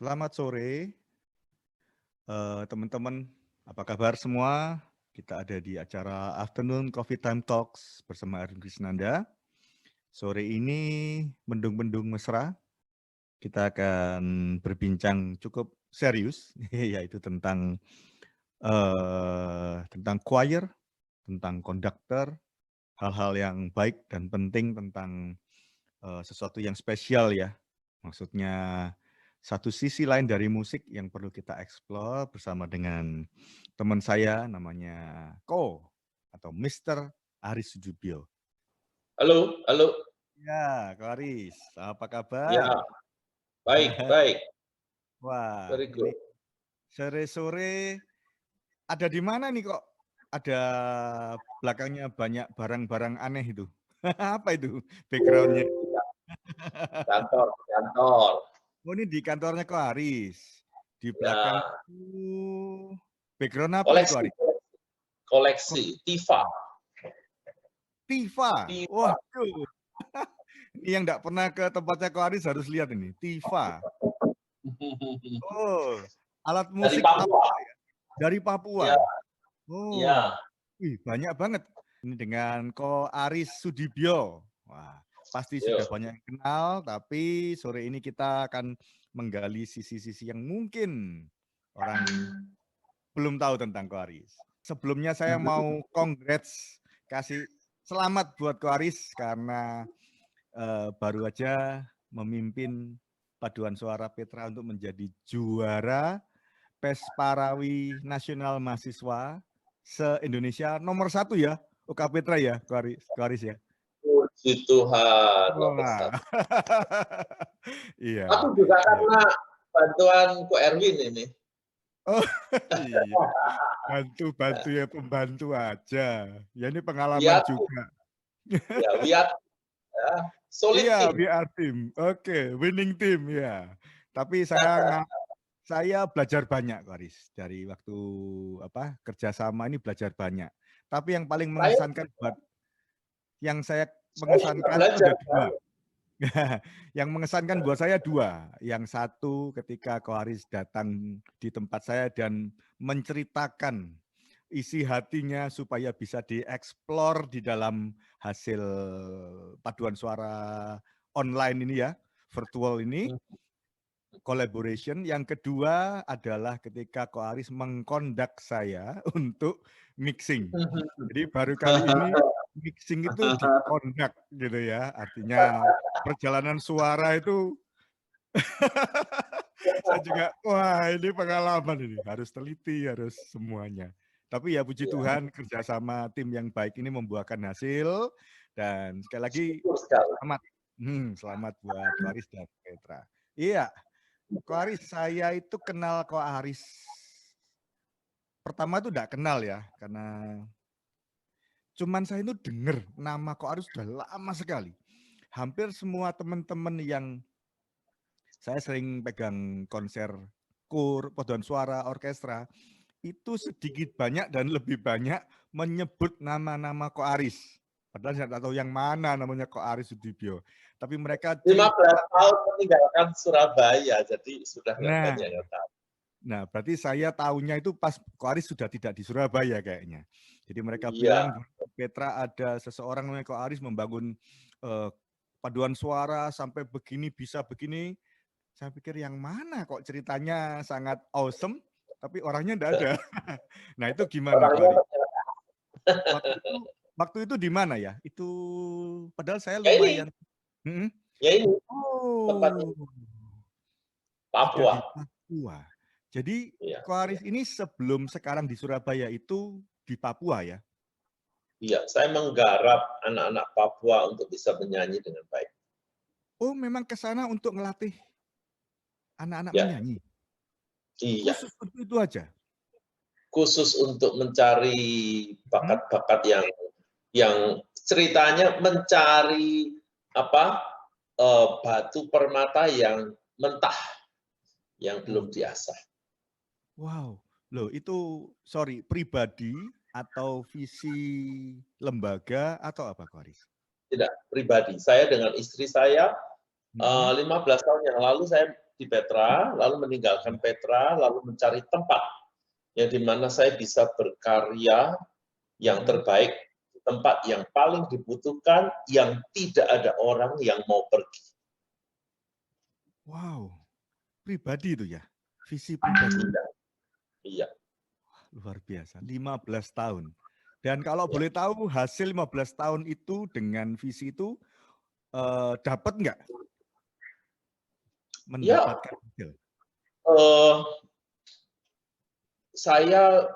Selamat sore, teman-teman. Apa kabar semua? Kita ada di acara Afternoon Coffee Time Talks bersama Erwin Krisnanda. Sore ini mendung-mendung mesra. Kita akan berbincang cukup serius, yaitu tentang choir, tentang konduktor, hal-hal yang baik dan penting tentang sesuatu yang spesial ya. Maksudnya satu sisi lain dari musik yang perlu kita eksplor bersama dengan teman saya namanya Ko atau Mr. Aris Sujubio. Halo, halo. Ya, Ko Aris, apa Ya, kabar? baik, baik. Wah, Very ini good. sore-sore ada di mana nih kok? Ada belakangnya banyak barang-barang aneh itu. Apa itu backgroundnya? Kantor, kantor. Oh, ini di kantornya Ko Aris. Di belakang Ya, itu background apa itu, koleksi, Aris? koleksi. Tifa, Tifa. Tifa. Waduh. Ini yang nggak pernah ke tempatnya Ko Aris harus lihat ini. Tifa. Oh, alat Dari musik Papua. Papua ya? Dari Ya, Papua. Oh, ya. wih, banyak banget. Ini dengan Ko Aris Sudibyo. Wah, pasti sudah Yuk. banyak yang kenal, tapi sore ini kita akan menggali sisi-sisi yang mungkin orang belum tahu tentang Ko Aris. Sebelumnya saya mau congrats, kasih selamat buat Ko Aris karena baru aja memimpin paduan suara Petra untuk menjadi juara PES Parawi Nasional Mahasiswa se-Indonesia nomor 1 ya, UK Petra ya, Ko Aris ya. Puji Tuhan, nomor Wah. 1. Iya. Tapi juga Iya. karena bantuan Ko Erwin ini. Oh iya, bantu ya, pembantu aja. Ya ini pengalaman Lihat, juga. ya, lihat, ya, solid Iya, team. we are team. Oke, winning team ya. Tapi saya belajar banyak, Aris, dari waktu kerjasama ini belajar banyak. Tapi yang paling Saya, mengesankan yang saya saya juga mengesankan itu belajar. ada 2. Yang mengesankan buat saya 2. Yang satu ketika Ko Aris datang di tempat saya dan menceritakan isi hatinya supaya bisa dieksplor di dalam hasil paduan suara online ini ya, virtual ini, collaboration. Yang kedua adalah ketika Ko Aris mengkondak saya untuk mixing. Jadi baru kali ini mixing itu dikondak gitu ya, artinya perjalanan suara itu saya juga, wah ini pengalaman ini, harus teliti, harus semuanya. Tapi ya puji Tuhan kerjasama tim yang baik ini membuahkan hasil, dan sekali lagi Syukur sekali. selamat buat Ko Aris dan Petra. Iya, Ko Aris, saya itu kenal Ko Aris pertama itu enggak kenal ya, karena cuman saya itu dengar nama Ko Aris sudah lama sekali. Hampir semua teman-teman yang saya sering pegang konser paduan suara, orkestra, itu sedikit banyak dan lebih banyak menyebut nama-nama Ko Aris. Padahal saya tidak tahu yang mana namanya Ko Aris Sudibyo. Tapi mereka 15 tahun meninggalkan Surabaya, jadi sudah nggak banyak yang tahu. Nah, berarti saya tahunya itu pas Ko Aris sudah tidak di Surabaya kayaknya. Jadi mereka Iya. bilang Petra ada seseorang namanya Ko Aris membangun paduan suara sampai begini, bisa begini. Saya pikir yang mana kok ceritanya sangat awesome, tapi orangnya enggak ada. Nah itu gimana Ko Aris? Waktu itu di mana ya? Itu padahal saya lumayan. Ya ini tempatnya Oh, ada Papua. di Papua. Jadi Ya. Ko Aris ini sebelum sekarang di Surabaya itu di Papua ya? Iya, saya menggarap anak-anak Papua untuk bisa menyanyi dengan baik. Oh, memang ke sana untuk ngelatih anak-anak Ya. menyanyi? Iya. Khusus untuk itu aja? Khusus untuk mencari bakat-bakat yang ceritanya mencari batu permata yang mentah, yang belum diasah. Wow, loh itu pribadi atau visi lembaga atau apa, Ko Aris? Tidak, pribadi. Saya dengan istri saya 15 tahun yang lalu saya di Petra, lalu meninggalkan Petra, lalu mencari tempat yang dimana saya bisa berkarya yang terbaik, tempat yang paling dibutuhkan, yang tidak ada orang yang mau pergi. Wow, pribadi itu ya, visi pribadi. Iya. Luar biasa, 15 tahun. Dan kalau Ya. boleh tahu hasil 15 tahun itu dengan visi itu dapat nggak Ya, mendapatkan hasil? Saya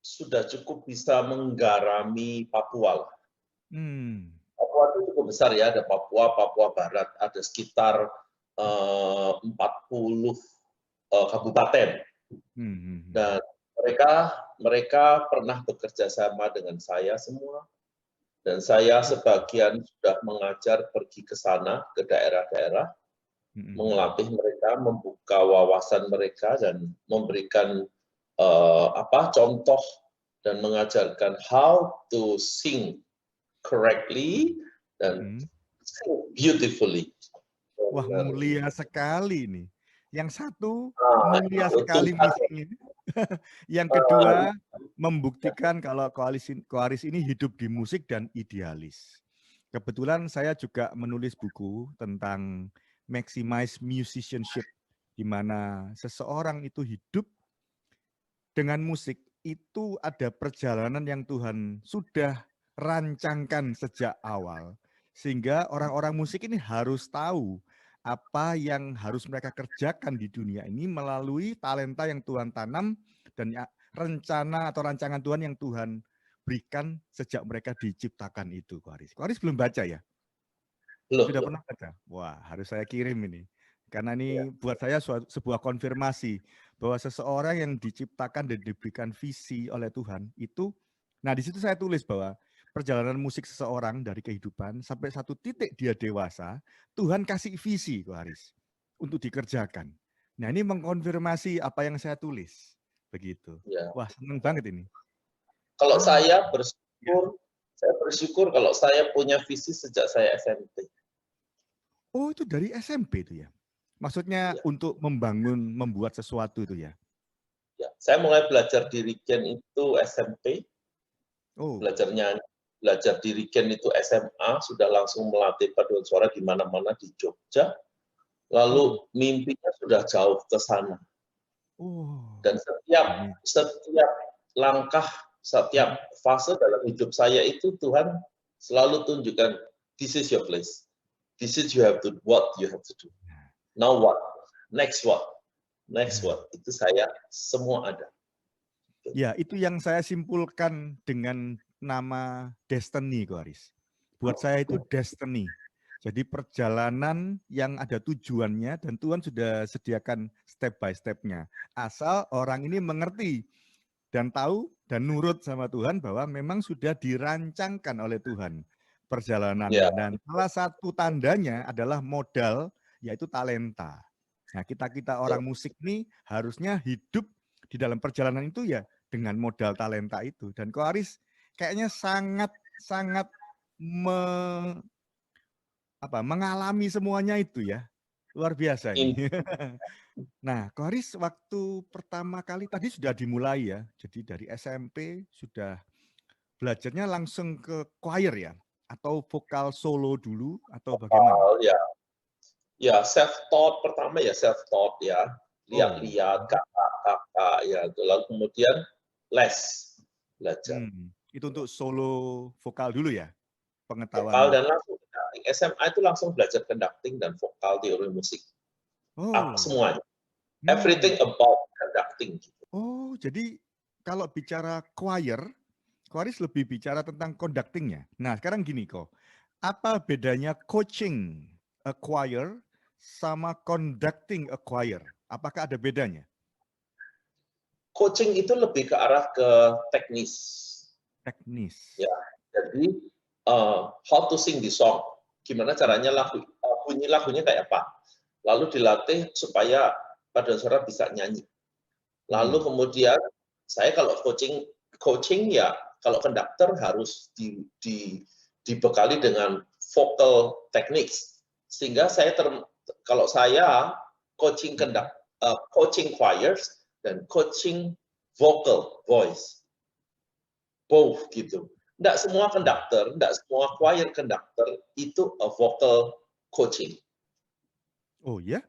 sudah cukup bisa menggarami Papua. Papua itu cukup besar ya, ada Papua, Papua Barat, ada sekitar 40 kabupaten. Dan mereka pernah bekerja sama dengan saya semua. Dan saya sebagian sudah mengajar pergi ke sana, ke daerah-daerah, melatih mereka, membuka wawasan mereka, dan memberikan contoh dan mengajarkan how to sing correctly dan sing beautifully. Wah, mulia sekali nih. Yang satu mulia itu sekali misinya. Yang kedua membuktikan kalau Koaris ini hidup di musik dan idealis. Kebetulan saya juga menulis buku tentang maximize musicianship, di mana seseorang itu hidup dengan musik itu ada perjalanan yang Tuhan sudah rancangkan sejak awal. Sehingga orang-orang musik ini harus tahu apa yang harus mereka kerjakan di dunia ini melalui talenta yang Tuhan tanam dan rencana atau rancangan Tuhan yang Tuhan berikan sejak mereka diciptakan itu, Koaris. Koaris belum baca ya? Sudah pernah baca? Wah, harus saya kirim ini. Karena ini buat saya sebuah konfirmasi bahwa seseorang yang diciptakan dan diberikan visi oleh Tuhan itu, nah di situ saya tulis bahwa perjalanan musik seseorang dari kehidupan sampai satu titik dia dewasa, Tuhan kasih visi, Koaris, untuk dikerjakan. Nah ini mengkonfirmasi apa yang saya tulis. Begitu. Ya. Wah, senang banget ini. Kalau saya bersyukur kalau saya punya visi sejak saya SMP. Oh, itu dari SMP itu ya? Maksudnya untuk membuat sesuatu itu ya? Ya, saya mulai belajar dirigen itu SMP. Belajar nyanyi, belajar dirigen itu SMA, sudah langsung melatih paduan suara di mana-mana di Jogja. Lalu mimpinya sudah jauh ke sana. Dan setiap langkah, setiap fase dalam hidup saya itu Tuhan selalu tunjukkan, this is your place. This is what you have to do. Now what? Next what? Next what? Itu saya semua ada. Ya, itu yang saya simpulkan dengan nama destiny, Koaris. Buat saya itu destiny. Jadi perjalanan yang ada tujuannya dan Tuhan sudah sediakan step by step-nya. Asal orang ini mengerti dan tahu dan nurut sama Tuhan bahwa memang sudah dirancangkan oleh Tuhan perjalanannya. Dan salah satu tandanya adalah modal, yaitu talenta. Nah, kita orang musik ini harusnya hidup di dalam perjalanan itu ya dengan modal talenta itu. Dan Koaris kayaknya sangat mengalami semuanya itu ya. Luar biasa ini. Nah, Koaris waktu pertama kali tadi sudah dimulai ya. Jadi dari SMP sudah belajarnya langsung ke choir ya? Atau vokal solo dulu atau bagaimana? Ya self-taught pertama ya self-taught ya. Lihat-lihat kakak-kakak ya. Lalu kemudian les belajar. Itu untuk solo vokal dulu ya? Pengetahuan. Vokal dan langsung conducting. SMA itu langsung belajar conducting dan vokal teori musik. Semuanya. Everything about conducting. Oh, jadi kalau bicara choir, Koaris lebih bicara tentang conducting-nya. Nah, sekarang gini kok. Apa bedanya coaching a choir sama conducting a choir? Apakah ada bedanya? Coaching itu lebih ke arah ke teknis. Ya, jadi how to sing the song. Gimana caranya bunyi lagunya kayak apa. Lalu dilatih supaya paduan suara bisa nyanyi. Lalu kemudian saya kalau coaching ya kalau konduktor harus dibekali dengan vocal techniques. Sehingga kalau saya coaching coaching choirs dan coaching vocal voice, both gitu. Tidak semua conductor, tidak semua choir conductor itu a vocal coaching. Oh ya?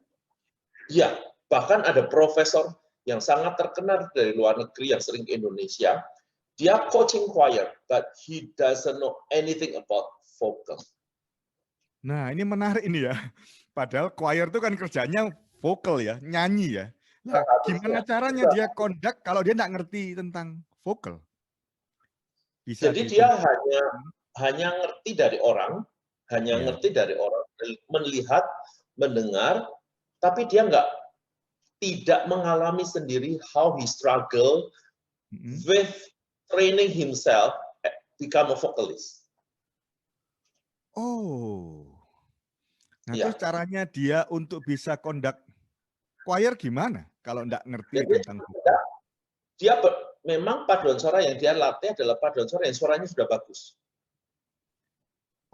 Iya, bahkan ada profesor yang sangat terkenal dari luar negeri yang sering ke Indonesia. Dia coaching choir, but he doesn't know anything about vocal. Nah, ini menarik ini ya. Padahal choir itu kan kerjanya vokal ya, nyanyi ya. Nah, gimana caranya dia conduct kalau dia nggak ngerti tentang vokal? Bisa Jadi dia ditunjukkan? hanya ngerti dari orang, Ya. melihat, mendengar, tapi dia tidak mengalami sendiri how he struggle with training himself become a vocalist. Oh. Nah, Ya. terus caranya dia untuk bisa conduct choir gimana kalau nggak ngerti Jadi tentang vokal? dia memang paduan suara yang dia latih adalah paduan suara yang suaranya sudah bagus.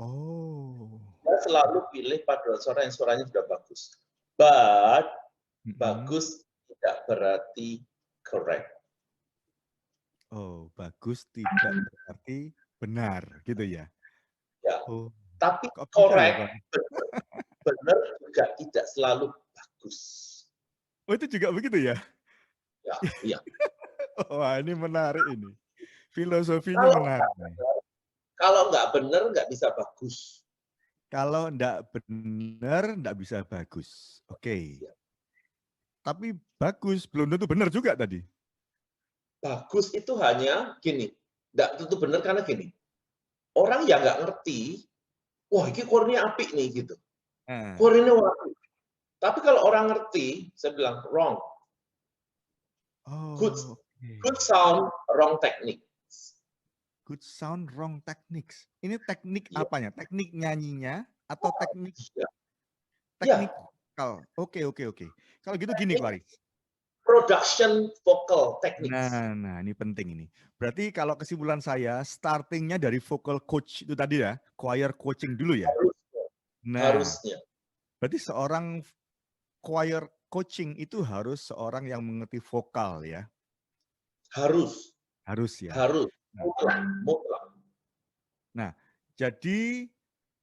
Oh. Dia selalu pilih paduan suara yang suaranya sudah bagus. But bagus tidak berarti correct. Oh, bagus tidak berarti benar, gitu ya? Ya. Oh, Tapi kok bisa ya, correct, Pak? benar juga tidak selalu bagus. Oh, itu juga begitu ya? Ya, iya. Wah, ini menarik ini. Filosofinya menarik. Kalau nggak benar, nggak bisa bagus. Kalau nggak benar, nggak bisa bagus. Oke. Ya. Tapi bagus, belum tentu benar juga tadi. Bagus itu hanya gini, nggak tentu benar karena gini, orang yang nggak ngerti, wah ini chordnya apik nih gitu. Chordnya apik. Tapi kalau orang ngerti, saya bilang wrong. Good sound, wrong technique. Good sound, wrong techniques. Ini teknik apanya? Teknik nyanyinya atau teknik teknik vokal? Oke. Kalau gitu gini, Clarice. Production vocal techniques. Nah, ini penting ini. Berarti kalau kesimpulan saya, startingnya dari vocal coach itu tadi ya, choir coaching dulu ya. Harusnya. Berarti seorang choir coaching itu harus seorang yang mengerti vokal ya. Harus ya. Harus. Mutlak. Nah, jadi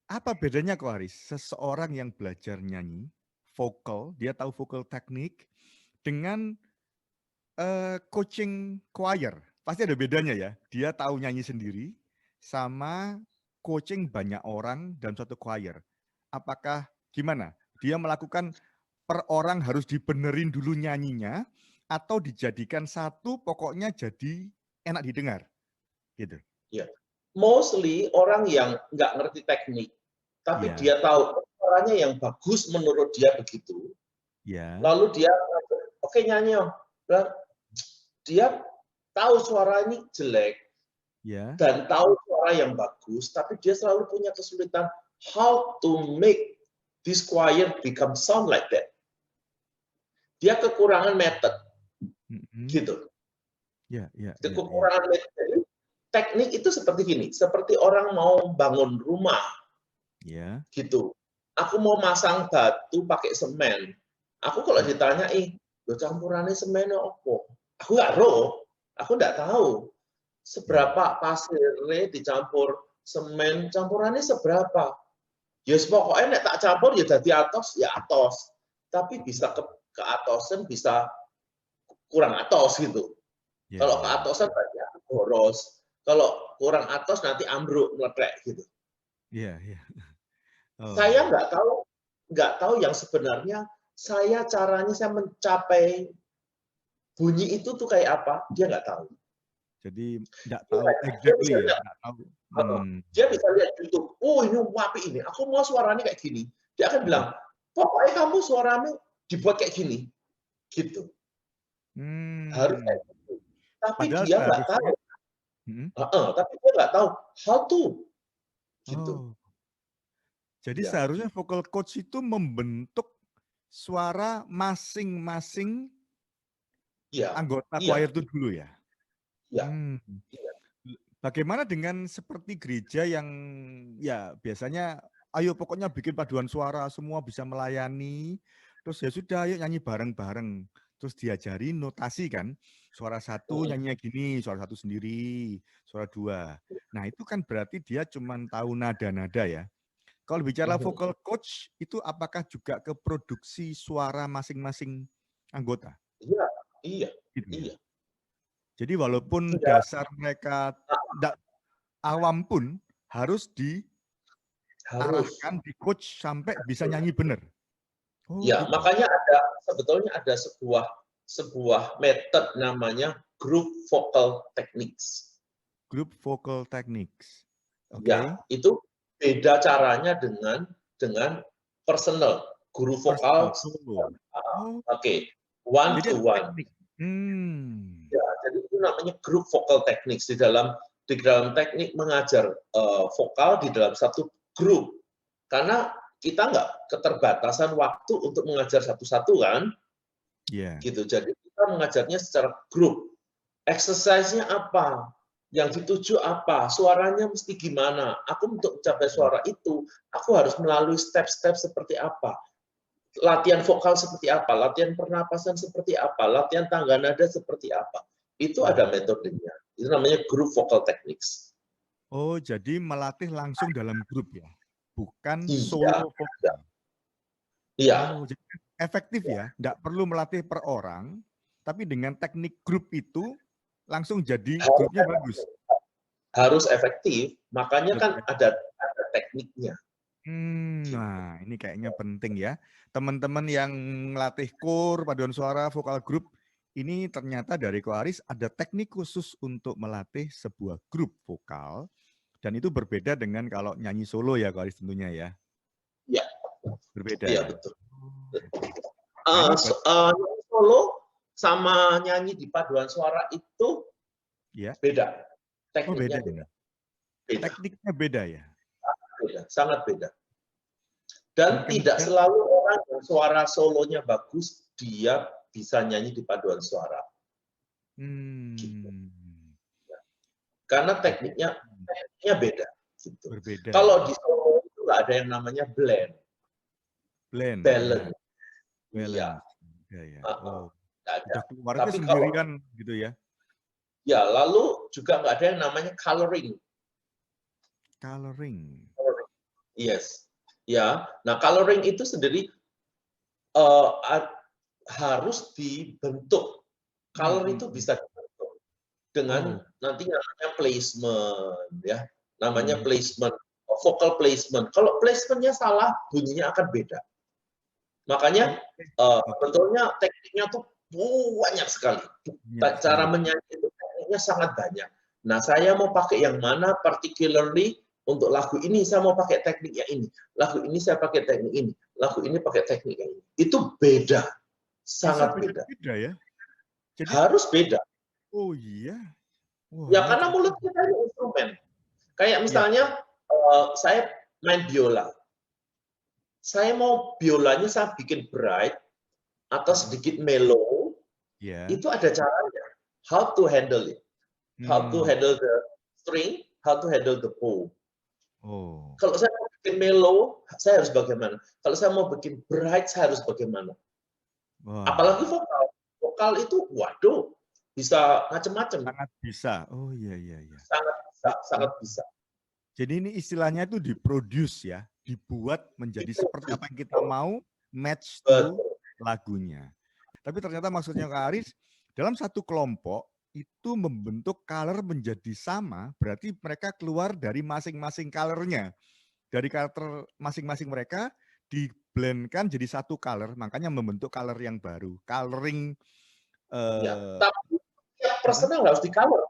apa bedanya Clarice? Seseorang yang belajar nyanyi, vokal, dia tahu vokal teknik, dengan coaching choir. Pasti ada bedanya ya. Dia tahu nyanyi sendiri, sama coaching banyak orang dalam satu choir. Apakah gimana? Dia melakukan per orang harus dibenerin dulu nyanyinya, atau dijadikan satu pokoknya jadi enak didengar? Gitu. Ya. Mostly orang yang nggak ngerti teknik, tapi dia tahu suaranya yang bagus menurut dia begitu. Lalu dia, oke nyanyi, dia tahu suara ini jelek dan tahu suara yang bagus, tapi dia selalu punya kesulitan how to make this choir become sound like that. Dia kekurangan method, gitu. Kekurangan method. Teknik itu seperti gini, seperti orang mau bangun rumah, gitu. Aku mau masang batu pakai semen. Aku kalau ditanya, campurannya semennya apa? Aku nggak roh, aku nggak tahu seberapa pasirnya dicampur semen, campurannya seberapa. Ya pokoknya nek tak campur ya jadi atos, ya atos. Tapi bisa ke atosan, bisa kurang atos gitu. Kalau ke atosan berarti boros. Kalau kurang atos nanti ambruk, meledak gitu. Saya nggak tahu yang sebenarnya caranya saya mencapai bunyi itu tuh kayak apa, dia nggak tahu. Jadi nggak tahu exactly ya, nggak tahu. Dia bisa lihat YouTube, oh ini wapi ini, aku mau suaranya kayak gini. Dia akan bilang, pokoknya kamu suaramu dibuat kayak gini, gitu. Harus kayak gitu. Tapi dia nggak tahu. Tapi dia nggak tahu how to, gitu. Jadi seharusnya vocal coach itu membentuk suara masing-masing anggota choir itu dulu ya? Bagaimana dengan seperti gereja yang ya biasanya ayo pokoknya bikin paduan suara semua bisa melayani, Terus ya sudah, ayo nyanyi bareng-bareng. Terus diajari notasi kan, suara satu nyanyinya gini, suara satu sendiri, suara dua. Nah itu kan berarti dia cuma tahu nada-nada ya. Kalau bicara vocal coach, itu apakah juga ke produksi suara masing-masing anggota? Iya, iya, Gitu ya. iya. Jadi walaupun Tidak. dasar mereka awam pun harus diarahkan, di coach sampai bisa nyanyi benar. Oh, ya, gitu. makanya sebetulnya ada sebuah metode namanya group vocal techniques. Group vocal techniques. Oke. Ya, itu beda caranya dengan personal guru vokal. Oke, one Jadi to ada one. teknik. Ya, jadi itu namanya group vocal techniques di dalam teknik mengajar vokal di dalam satu grup. Karena kita nggak keterbatasan waktu untuk mengajar satu-satu kan, gitu. Jadi kita mengajarnya secara grup. Exercise-nya apa? Yang dituju apa? Suaranya mesti gimana? Aku untuk mencapai suara itu, aku harus melalui step-step seperti apa? Latihan vokal seperti apa? Latihan pernapasan seperti apa? Latihan tangga nada seperti apa? Itu ada metodenya. Itu namanya group vocal techniques. Oh, jadi melatih langsung dalam grup ya? Bukan Iya. solo vokal? Iya. Oh, jadi efektif ya? Nggak perlu melatih per orang, tapi dengan teknik grup itu langsung jadi grupnya bagus. Harus efektif, makanya kan ada tekniknya. Nah, ini kayaknya penting ya. Teman-teman yang melatih core, paduan suara, vokal grup, ini ternyata dari Ko Aris ada teknik khusus untuk melatih sebuah grup vokal, dan itu berbeda dengan kalau nyanyi solo ya Ko Aris tentunya ya. Iya. Berbeda Iya, ya. betul. Nah, nyanyi solo sama nyanyi di paduan suara itu beda. Tekniknya beda. Tekniknya beda ya? Beda, sangat beda. Dan tidak selalu orang yang suara solonya bagus, dia bisa nyanyi di paduan suara. Gitu. Karena tekniknya beda. Gitu. Berbeda. Kalau di solo itu nggak ada yang namanya blend. Balance. Balance. Iya. Oh, udah keluarnya sendirian gitu ya? Ya, lalu juga nggak ada yang namanya coloring. Coloring. Yes. Ya, nah coloring itu sendiri harus dibentuk. Color itu bisa dibentuk dengan nanti namanya placement, ya, namanya placement, vocal placement. Kalau placementnya salah, bunyinya akan beda. Makanya sebetulnya tekniknya tuh banyak sekali. Cara menyanyi itu tekniknya sangat banyak. Nah, saya mau pakai yang mana particularly untuk lagu ini saya mau pakai tekniknya ini. Lagu ini saya pakai teknik ini. Lagu ini pakai teknik yang ini. Itu beda. Sangat beda. Ya? Jadi, harus beda. Oh iya. Ya karena mulut kita ini instrumen. Kayak misalnya saya main biola. Saya mau biolanya saya bikin bright atau sedikit mellow, itu ada caranya. How to handle it. How to handle the string, how to handle the bow. Kalau saya mau bikin mellow, saya harus bagaimana? Kalau saya mau bikin bright, saya harus bagaimana? Apalagi vokal. Vokal itu, waduh, bisa macam-macam. Sangat bisa. Oh iya. Sangat bisa. Jadi ini istilahnya itu diproduce ya, dibuat menjadi seperti apa yang kita mau, match to lagunya. Tapi ternyata maksudnya Kak Aris, dalam satu kelompok itu membentuk color menjadi sama, berarti mereka keluar dari masing-masing colornya. Dari karakter masing-masing mereka diblendkan jadi satu color, makanya membentuk color yang baru. Coloring. Tapi yang personal harus di color.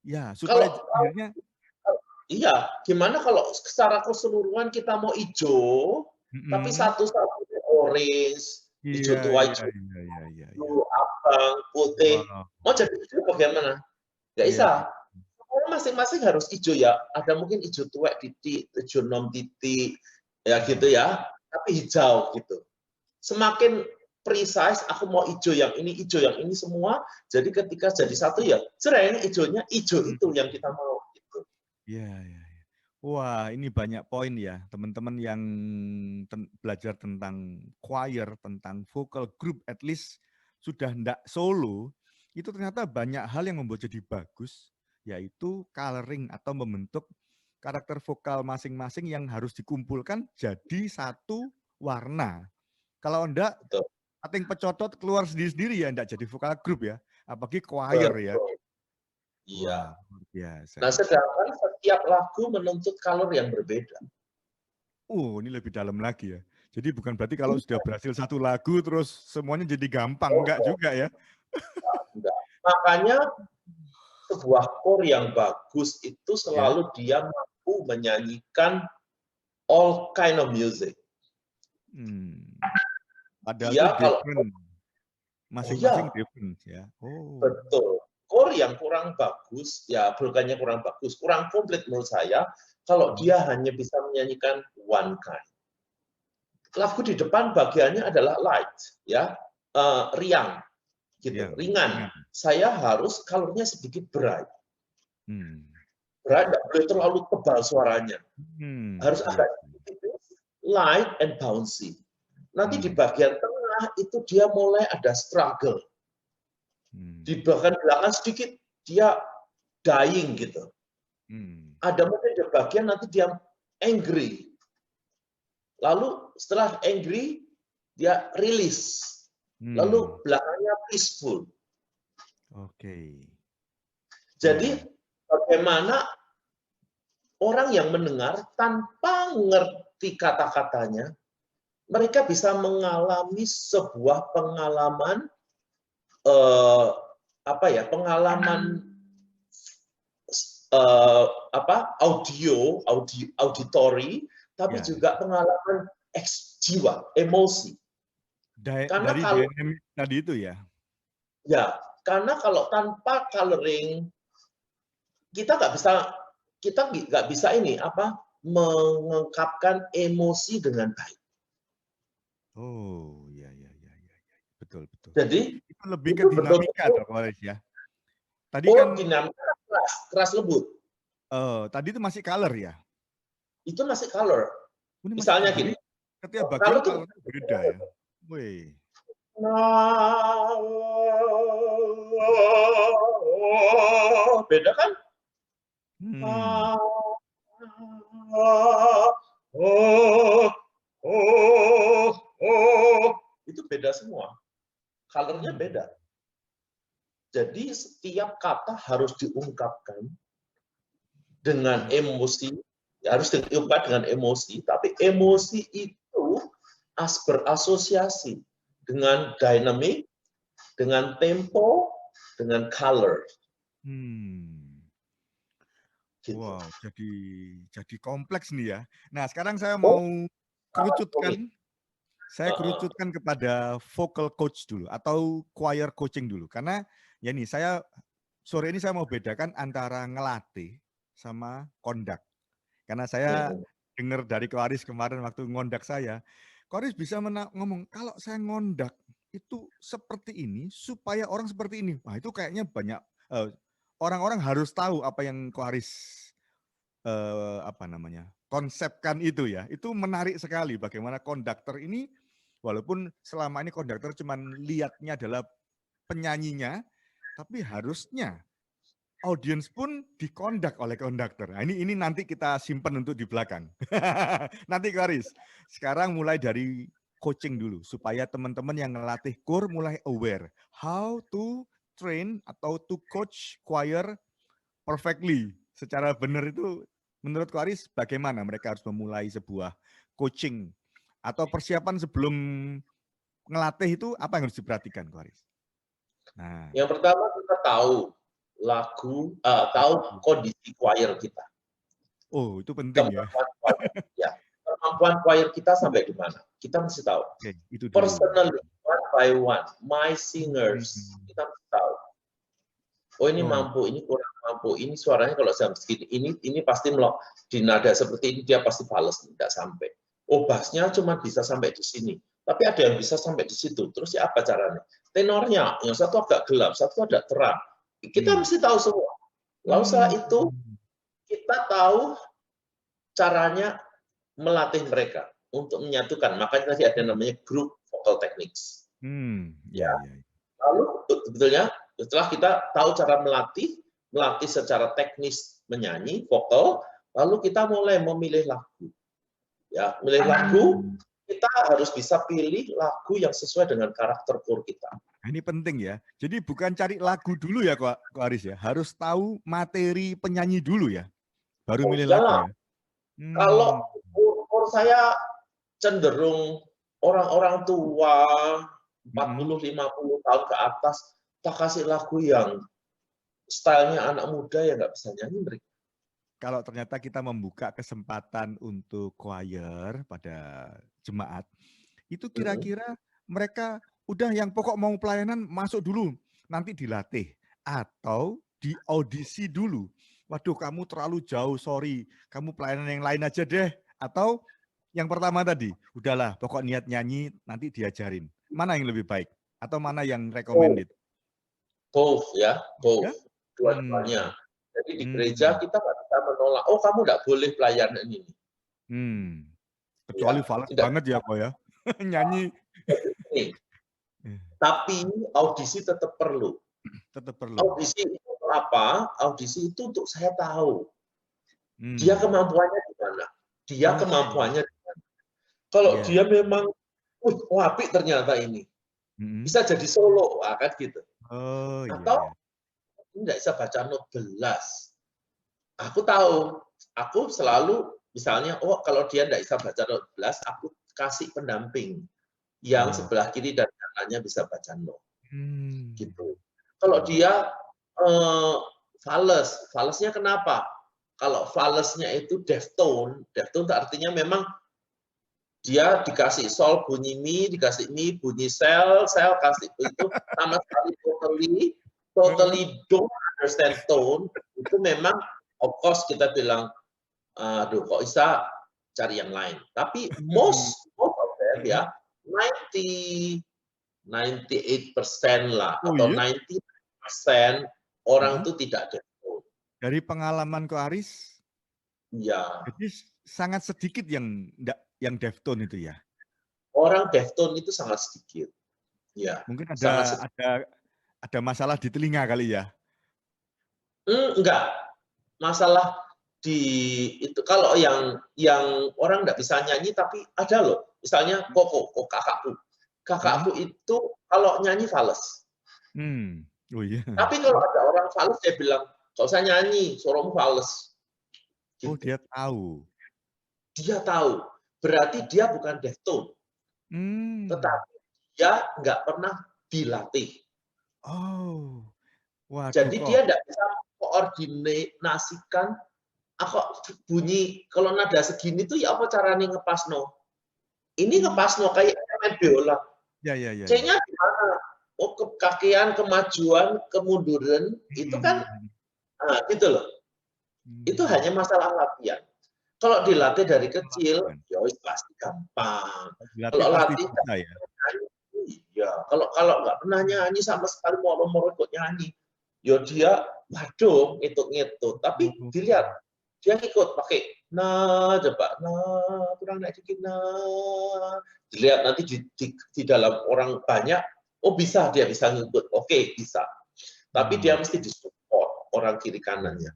Ya, supaya akhirnya. Iya, gimana kalau secara keseluruhan kita mau hijau, tapi satu-satunya orange, hijau tua, hijau abang, putih. Mau jadi hijau bagaimana? Nggak bisa. Masing-masing harus hijau ya. Ada mungkin hijau tua titik, hijau 6 titik, ya gitu ya. Tapi hijau gitu. Semakin precise, aku mau hijau yang ini semua. Jadi ketika jadi satu ya, cereng hijaunya hijau itu yang kita mau. Gitu. Iya. Wah, ini banyak poin ya, teman-teman yang belajar tentang choir, tentang vocal group, at least sudah ndak solo, itu ternyata banyak hal yang membuat jadi bagus, yaitu coloring atau membentuk karakter vokal masing-masing yang harus dikumpulkan jadi satu warna. Kalau enggak, Betul. ating pecotot keluar sendiri-sendiri ya, enggak jadi vokal group ya, apalagi choir ya. Betul. Iya. Wah, luar biasa. Nah, sedangkan setiap lagu menuntut color yang berbeda. Ini lebih dalam lagi ya. Jadi bukan berarti kalau sudah berhasil satu lagu terus semuanya jadi gampang, enggak juga ya. Enggak. Makanya sebuah core yang bagus itu selalu dia mampu menyanyikan all kind of music. Padahal Dia itu different. Masing-masing ya, different ya. betul. Core yang kurang bagus, ya bukannya kurang bagus, kurang komplit menurut saya, kalau dia hanya bisa menyanyikan one kind. Lagu di depan bagiannya adalah light, ya, riang, gitu, ringan. Saya harus colornya sedikit bright. Bright nggak boleh terlalu tebal suaranya. Harus agak light and bouncy. Nanti di bagian tengah itu dia mulai ada struggle. Di bagian belakang sedikit dia dying gitu. Ada mungkin di bagian nanti dia angry. Lalu setelah angry dia release. Lalu belakangnya peaceful. Oke. Jadi bagaimana orang yang mendengar tanpa mengerti kata-katanya, mereka bisa mengalami sebuah pengalaman auditori, tapi juga pengalaman jiwa, emosi. Karena dari kalau tadi itu ya. Ya, karena kalau tanpa coloring kita nggak bisa mengungkapkan emosi dengan baik. Oh, ya. Betul. Jadi itu lebih ke dinamika toh, ya. Tadi kan dinamika keras lembut. Tadi itu masih color ya? Itu masih color. Misalnya gini. Setiap bagian colornya beda ya. Wih. Beda kan? Itu beda semua. Colornya beda. Jadi setiap kata harus diungkapkan dengan emosi, harus diungkapkan dengan emosi, tapi emosi itu berasosiasi dengan dynamic, dengan tempo, dengan color. Gitu. Wow, jadi kompleks nih ya. Nah, sekarang saya mau kerucutkan. Saya kerucutkan kepada vocal coach dulu atau choir coaching dulu. Karena ya nih, sore ini saya mau bedakan antara ngelatih sama kondak. Karena saya dengar dari Koaris kemarin waktu ngondak saya, Koaris bisa ngomong, kalau saya ngondak itu seperti ini supaya orang seperti ini. Wah, itu kayaknya banyak orang-orang harus tahu apa yang Koaris konsepkan itu ya. Itu menarik sekali bagaimana konduktor ini, walaupun selama ini konduktor cuma lihatnya adalah penyanyinya, tapi harusnya audiens pun dikondak oleh konduktor. Nah, ini nanti kita simpan untuk di belakang. Nanti Karis, sekarang mulai dari coaching dulu supaya teman-teman yang ngelatih core mulai aware how to train atau to coach choir perfectly. Secara benar itu menurut Karis bagaimana mereka harus memulai sebuah coaching atau persiapan sebelum ngelatih itu apa yang harus diperhatikan Karis? Nah, yang pertama kita tahu tahu kondisi choir kita. Oh, itu penting ya. Kemampuan choir kita sampai di mana? Kita mesti tahu. Itu dulu. Personally, one by one, my singers, kita mesti tahu. Oh, ini mampu, ini kurang mampu, ini suaranya kalau jam segini, ini pasti di nada seperti ini dia pasti fals, tidak sampai. Oh, bassnya cuma bisa sampai di sini, tapi ada yang bisa sampai di situ. Terus ya apa caranya? Tenornya, yang satu agak gelap, satu agak terang. Kita mesti tahu semua. Lalu setelah itu kita tahu caranya melatih mereka untuk menyatukan. Makanya tadi ada namanya group vocal techniques. Ya, ya. Lalu sebetulnya setelah kita tahu cara melatih secara teknis menyanyi vokal, lalu kita mulai memilih lagu. Ya, milih lagu, kita harus bisa pilih lagu yang sesuai dengan karakter core kita. Ini penting ya. Jadi bukan cari lagu dulu ya, Ko Aris ya. Harus tahu materi penyanyi dulu ya. Baru milih lagu ya. Kalau umur saya cenderung orang-orang tua 40-50 tahun ke atas, kita kasih lagu yang stylenya anak muda yang nggak bisa nyanyi mereka. Kalau ternyata kita membuka kesempatan untuk choir pada jemaat, itu kira-kira mereka udah yang pokok mau pelayanan masuk dulu, nanti dilatih. Atau di audisi dulu. Waduh kamu terlalu jauh, sorry. Kamu pelayanan yang lain aja deh. Atau yang pertama tadi, udahlah pokok niat nyanyi nanti diajarin. Mana yang lebih baik? Atau mana yang recommended? Both ya, both. Ya? Dua-duanya. Jadi di gereja kita nggak bisa menolak, oh kamu nggak boleh pelayanan ini. Kecuali fals banget ya kok ya. Nyanyi. Tapi audisi tetap perlu. Tetap perlu. Audisi itu apa? Audisi itu untuk saya tahu. Dia kemampuannya di mana? Dia kemampuannya di mana? Kalau dia memang, apik ternyata ini. Bisa jadi solo, kan gitu. Atau nggak bisa baca not belas. Aku tahu, aku selalu misalnya, kalau dia nggak bisa baca not belas, aku kasih pendamping yang sebelah kiri dan kanannya bisa baca not. Gitu. Kalau dia fales, falesnya kenapa? Kalau falesnya itu deftone artinya memang dia dikasih sol bunyi mi, dikasih mi bunyi sel kasih itu sama sekali totally don't understand tone, itu memang of course kita bilang, aduh kok bisa cari yang lain. Tapi most of them ya, 98% lah, atau 90% orang itu tidak deftone. Dari pengalaman Ko Aris, ya. Jadi sangat sedikit yang deftone itu ya? Orang deftone itu sangat sedikit. Ya, mungkin ada masalah di telinga kali ya? Enggak. Masalah di itu kalau yang orang nggak bisa nyanyi tapi ada loh. Misalnya Koko, kakakku itu kalau nyanyi fales. Oh iya. Tapi kalau ada orang fales dia bilang, "Nggak usah nyanyi, suaramu fales." Gitu. Oh, dia tahu. Dia tahu. Berarti dia bukan deftone. Tetapi dia nggak pernah dilatih. Oh. Waduh, jadi dia nggak bisa koordinasikan bunyi kalau nada segini tuh ya apa caranya ngepasno. Ini ngepasno kayak main biola. Ya. C-nya di mana? Oh, kekakian, kemajuan, kemunduran, itu kan gitu loh. Itu hanya masalah latihan. Kalau dilatih dari kecil, ya pasti gampang. Kalau latih iya, kalau nggak pernah nyanyi sama sekali moro-moro ikut nyanyi, ya dia waduh ngitung-ngitung. Tapi dilihat dia ikut pakai coba kurang naik dikit dilihat nanti di dalam orang banyak, bisa dia bisa ngikut, oke bisa. Tapi dia mesti disupport orang kiri kanannya.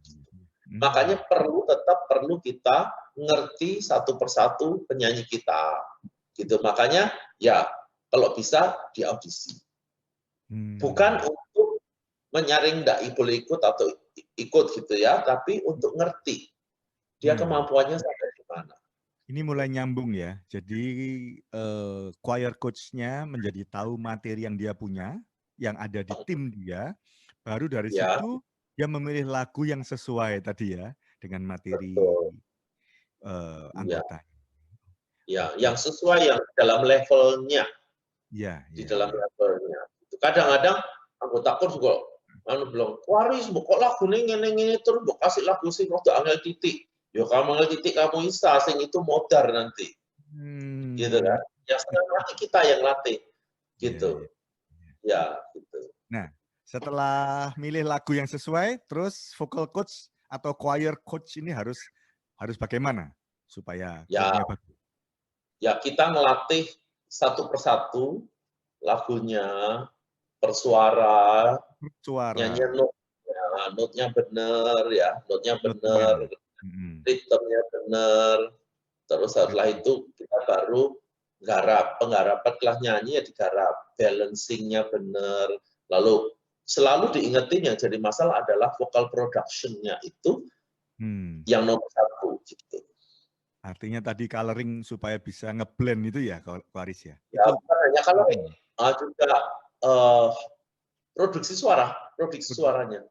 Makanya tetap perlu kita ngerti satu persatu penyanyi kita. Gitu. Makanya ya kalau bisa di audisi. Bukan untuk menyaring nggak boleh ikut atau ikut gitu ya, tapi untuk ngerti dia kemampuannya sampai di mana. Ini mulai nyambung ya. Jadi choir coach-nya menjadi tahu materi yang dia punya, yang ada di tim dia. Baru dari situ dia memilih lagu yang sesuai tadi ya dengan materi anggota. Ya, yang sesuai yang dalam levelnya. Di dalam levelnya. Kadang-kadang anggota kor juga bilang, "Waris, kok lagu ngene terus mbok kasih lagu sing rada angel titik." Ya kamu angel titik kamu isa, sing itu modar nanti. Gitu kan. Yang setengah latih kita yang latih. Gitu. Ya, gitu. Nah, setelah milih lagu yang sesuai, terus vocal coach atau choir coach ini harus bagaimana? supaya Ya, core-nya bagus? ya kita ngelatih satu persatu lagunya, persuara, Suara, nyanyian note-nya bener ya, note-nya note-nya. bener, ritmenya bener, terus setelah Ritme. itu kita baru garap, penggarapan telah nyanyi ya digarap, balancing-nya bener, lalu selalu diingetin yang jadi masalah adalah vocal production-nya itu yang nomor satu gitu. Artinya tadi coloring supaya bisa ngeblend itu ya, Ko Aris ya? Ya, Itu bukan hanya coloring, penting. juga produksi suaranya.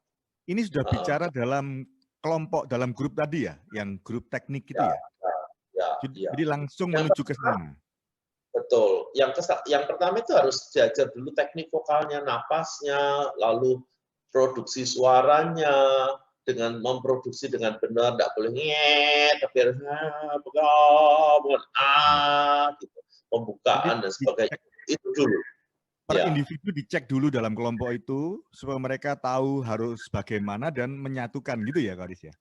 Ini sudah bicara dalam kelompok, dalam grup tadi ya, yang grup teknik itu Ya, ya? ya, ya. Jadi langsung Yang menuju ke sana? betul. Yang pertama itu harus diajar dulu teknik vokalnya, napasnya, lalu produksi suaranya, dengan memproduksi dengan benar, tidak boleh nyet, tapi harus gitu, Jadi pembukaan dan sebagainya. dicek Itu dulu. per Ya, individu, dicek dulu dalam kelompok itu supaya mereka tahu harus bagaimana dan menyatukan gitu ya, Kak Aris ya?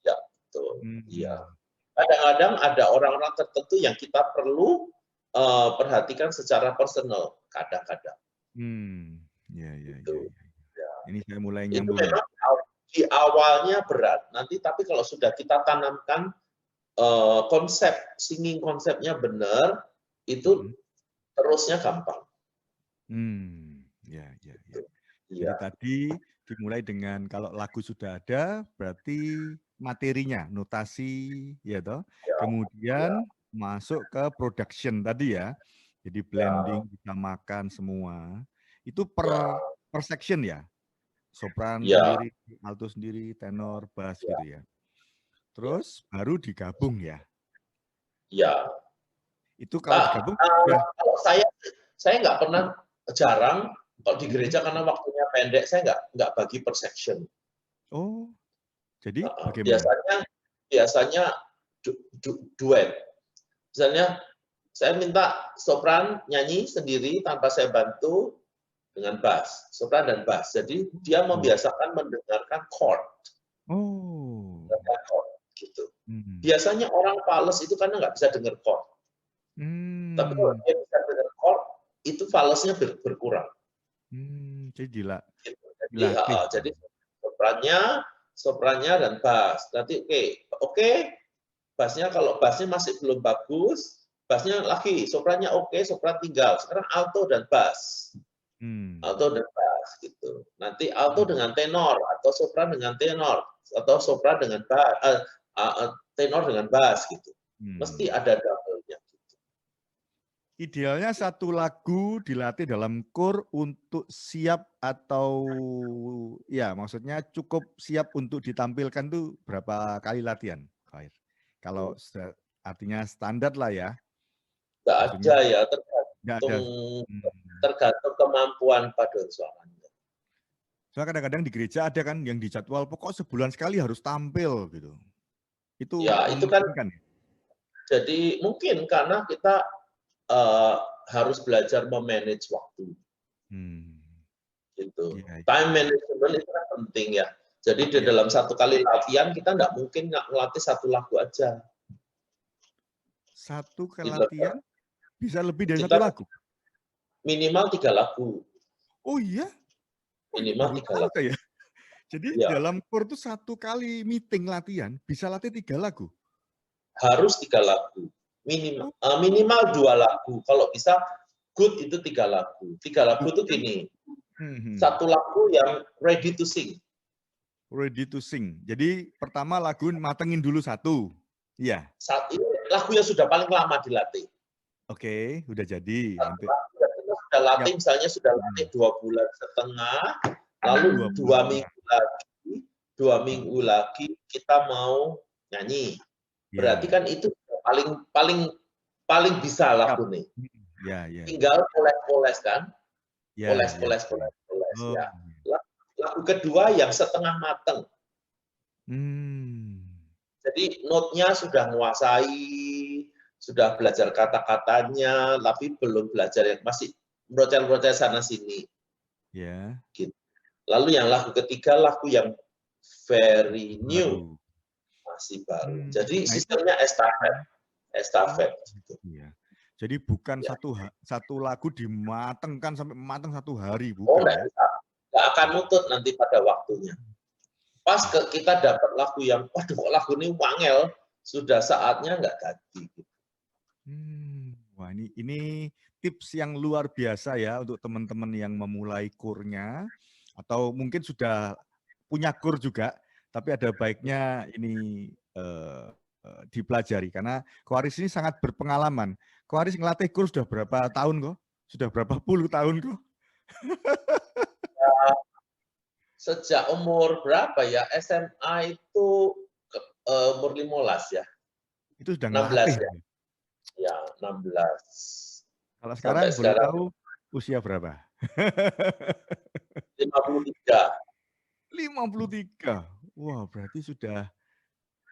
ya, betul. Iya. Hmm. Kadang-kadang ada orang-orang tertentu yang kita perlu perhatikan secara personal, kadang-kadang. Ya, ya, ya, Gitu. ya. Ya. Ini saya mulai Itu nyambung nih. memang di awalnya berat, nanti tapi kalau sudah kita tanamkan konsep, singing konsepnya benar, itu terusnya gampang. Ya, ya, ya. Gitu. Jadi Iya. tadi dimulai dengan kalau lagu sudah ada, berarti materinya, notasi, ya toh. Ya, ya, Kemudian masuk ke production tadi ya. Jadi ya, blending, disamakan semua. Itu ya, per section ya. Sopran ya, sendiri, alto sendiri, tenor, bass ya, gitu ya. ya, Terus baru digabung ya. ya. Itu kalau digabung sudah. Kalau saya nggak pernah, jarang kalau di gereja karena waktunya pendek, saya nggak bagi per section. Oh, jadi bagaimana? Biasanya biasanya duet. Misalnya saya minta sopran nyanyi sendiri tanpa saya bantu dengan bass, sopran dan bass. Jadi dia membiasakan mendengarkan chord, Oh. gitu. Hmm. Biasanya orang fales itu karena nggak bisa dengar chord. Tapi kalau dia bisa dengar chord, itu falesnya berkurang. Jadi Gitu. dilatih. Jadi soprannya dan bass. Nanti oke, bassnya kalau bassnya masih belum bagus, bassnya lagi, soprannya oke, sopran tinggal. Sekarang alto dan bass. Alto dan bass gitu. Nanti alto dengan tenor atau sopran dengan tenor atau sopran dengan bass, tenor dengan bass gitu. Mesti ada double-nya. Gitu. Idealnya satu lagu dilatih dalam kur untuk siap atau ya maksudnya cukup siap untuk ditampilkan tuh berapa kali latihan, Khair? Kalau artinya standar lah ya. Nggak Maksudnya ada ya, nggak ada. tergantung kemampuan paduan suaranya. Soalnya kadang-kadang di gereja ada kan yang dijadwal pokok sebulan sekali harus tampil gitu. Itu Ya, itu kan memungkinkan ya? jadi mungkin karena kita harus belajar memanage waktu. Gitu. Ya, ya. Time management itu kan penting ya. Jadi di dalam satu kali latihan kita nggak mungkin nggak ngelatih satu lagu aja. Satu latihan bisa lebih dari Kita satu lagu? minimal 3 lagu. Oh iya? Oh, ini Minimal baru 3 tahu lagu. saya. Jadi Ya. dalam kur itu satu kali meeting latihan bisa latih 3 lagu? Harus 3 lagu. Minimal 2 lagu. Kalau bisa good itu 3 lagu. 3 lagu itu gini. Satu lagu yang ready to sing. Ready to sing. Jadi pertama lagu matengin dulu satu. Iya. Saat ini lagu yang sudah paling lama dilatih. Oke, udah jadi. Hampir. Kita sudah latih, misalnya sudah latih 2 bulan setengah, lalu 2 minggu lagi kita mau nyanyi. Berarti kan itu paling bisa lagu nih. Tinggal poles-poles kan. Poles. Ya. Lagu kedua yang setengah mateng. Jadi note-nya sudah menguasai, sudah belajar kata-katanya, tapi belum belajar yang masih brocel-brocel sana sini. Gitu. Lalu yang lagu ketiga lagu yang very new. Masih baru. Jadi Nah itu sistemnya estafet. Gitu. iya. Jadi bukan Ya. satu lagu dimatengkan sampai mateng 1 hari, Oh, bukan nggak ya? bisa. Nggak akan nutut nanti pada waktunya. Pas kita dapat lagu yang, waduh kok lagu ini wangel, sudah saatnya nggak ganti. Wah ini tips yang luar biasa ya untuk teman-teman yang memulai kurnya atau mungkin sudah punya kur juga, tapi ada baiknya ini dipelajari karena Koaris ini sangat berpengalaman. Koaris ngelatih kur sudah berapa tahun kok? Sudah berapa puluh tahun kok? Sejak umur berapa ya? SMA itu umur 15 ya. Itu sudah 16 ngelatih. ya. Ya, 16. Kalau sekarang Sampai boleh sekarang tahu usia berapa? 53. 53. Wah, berarti sudah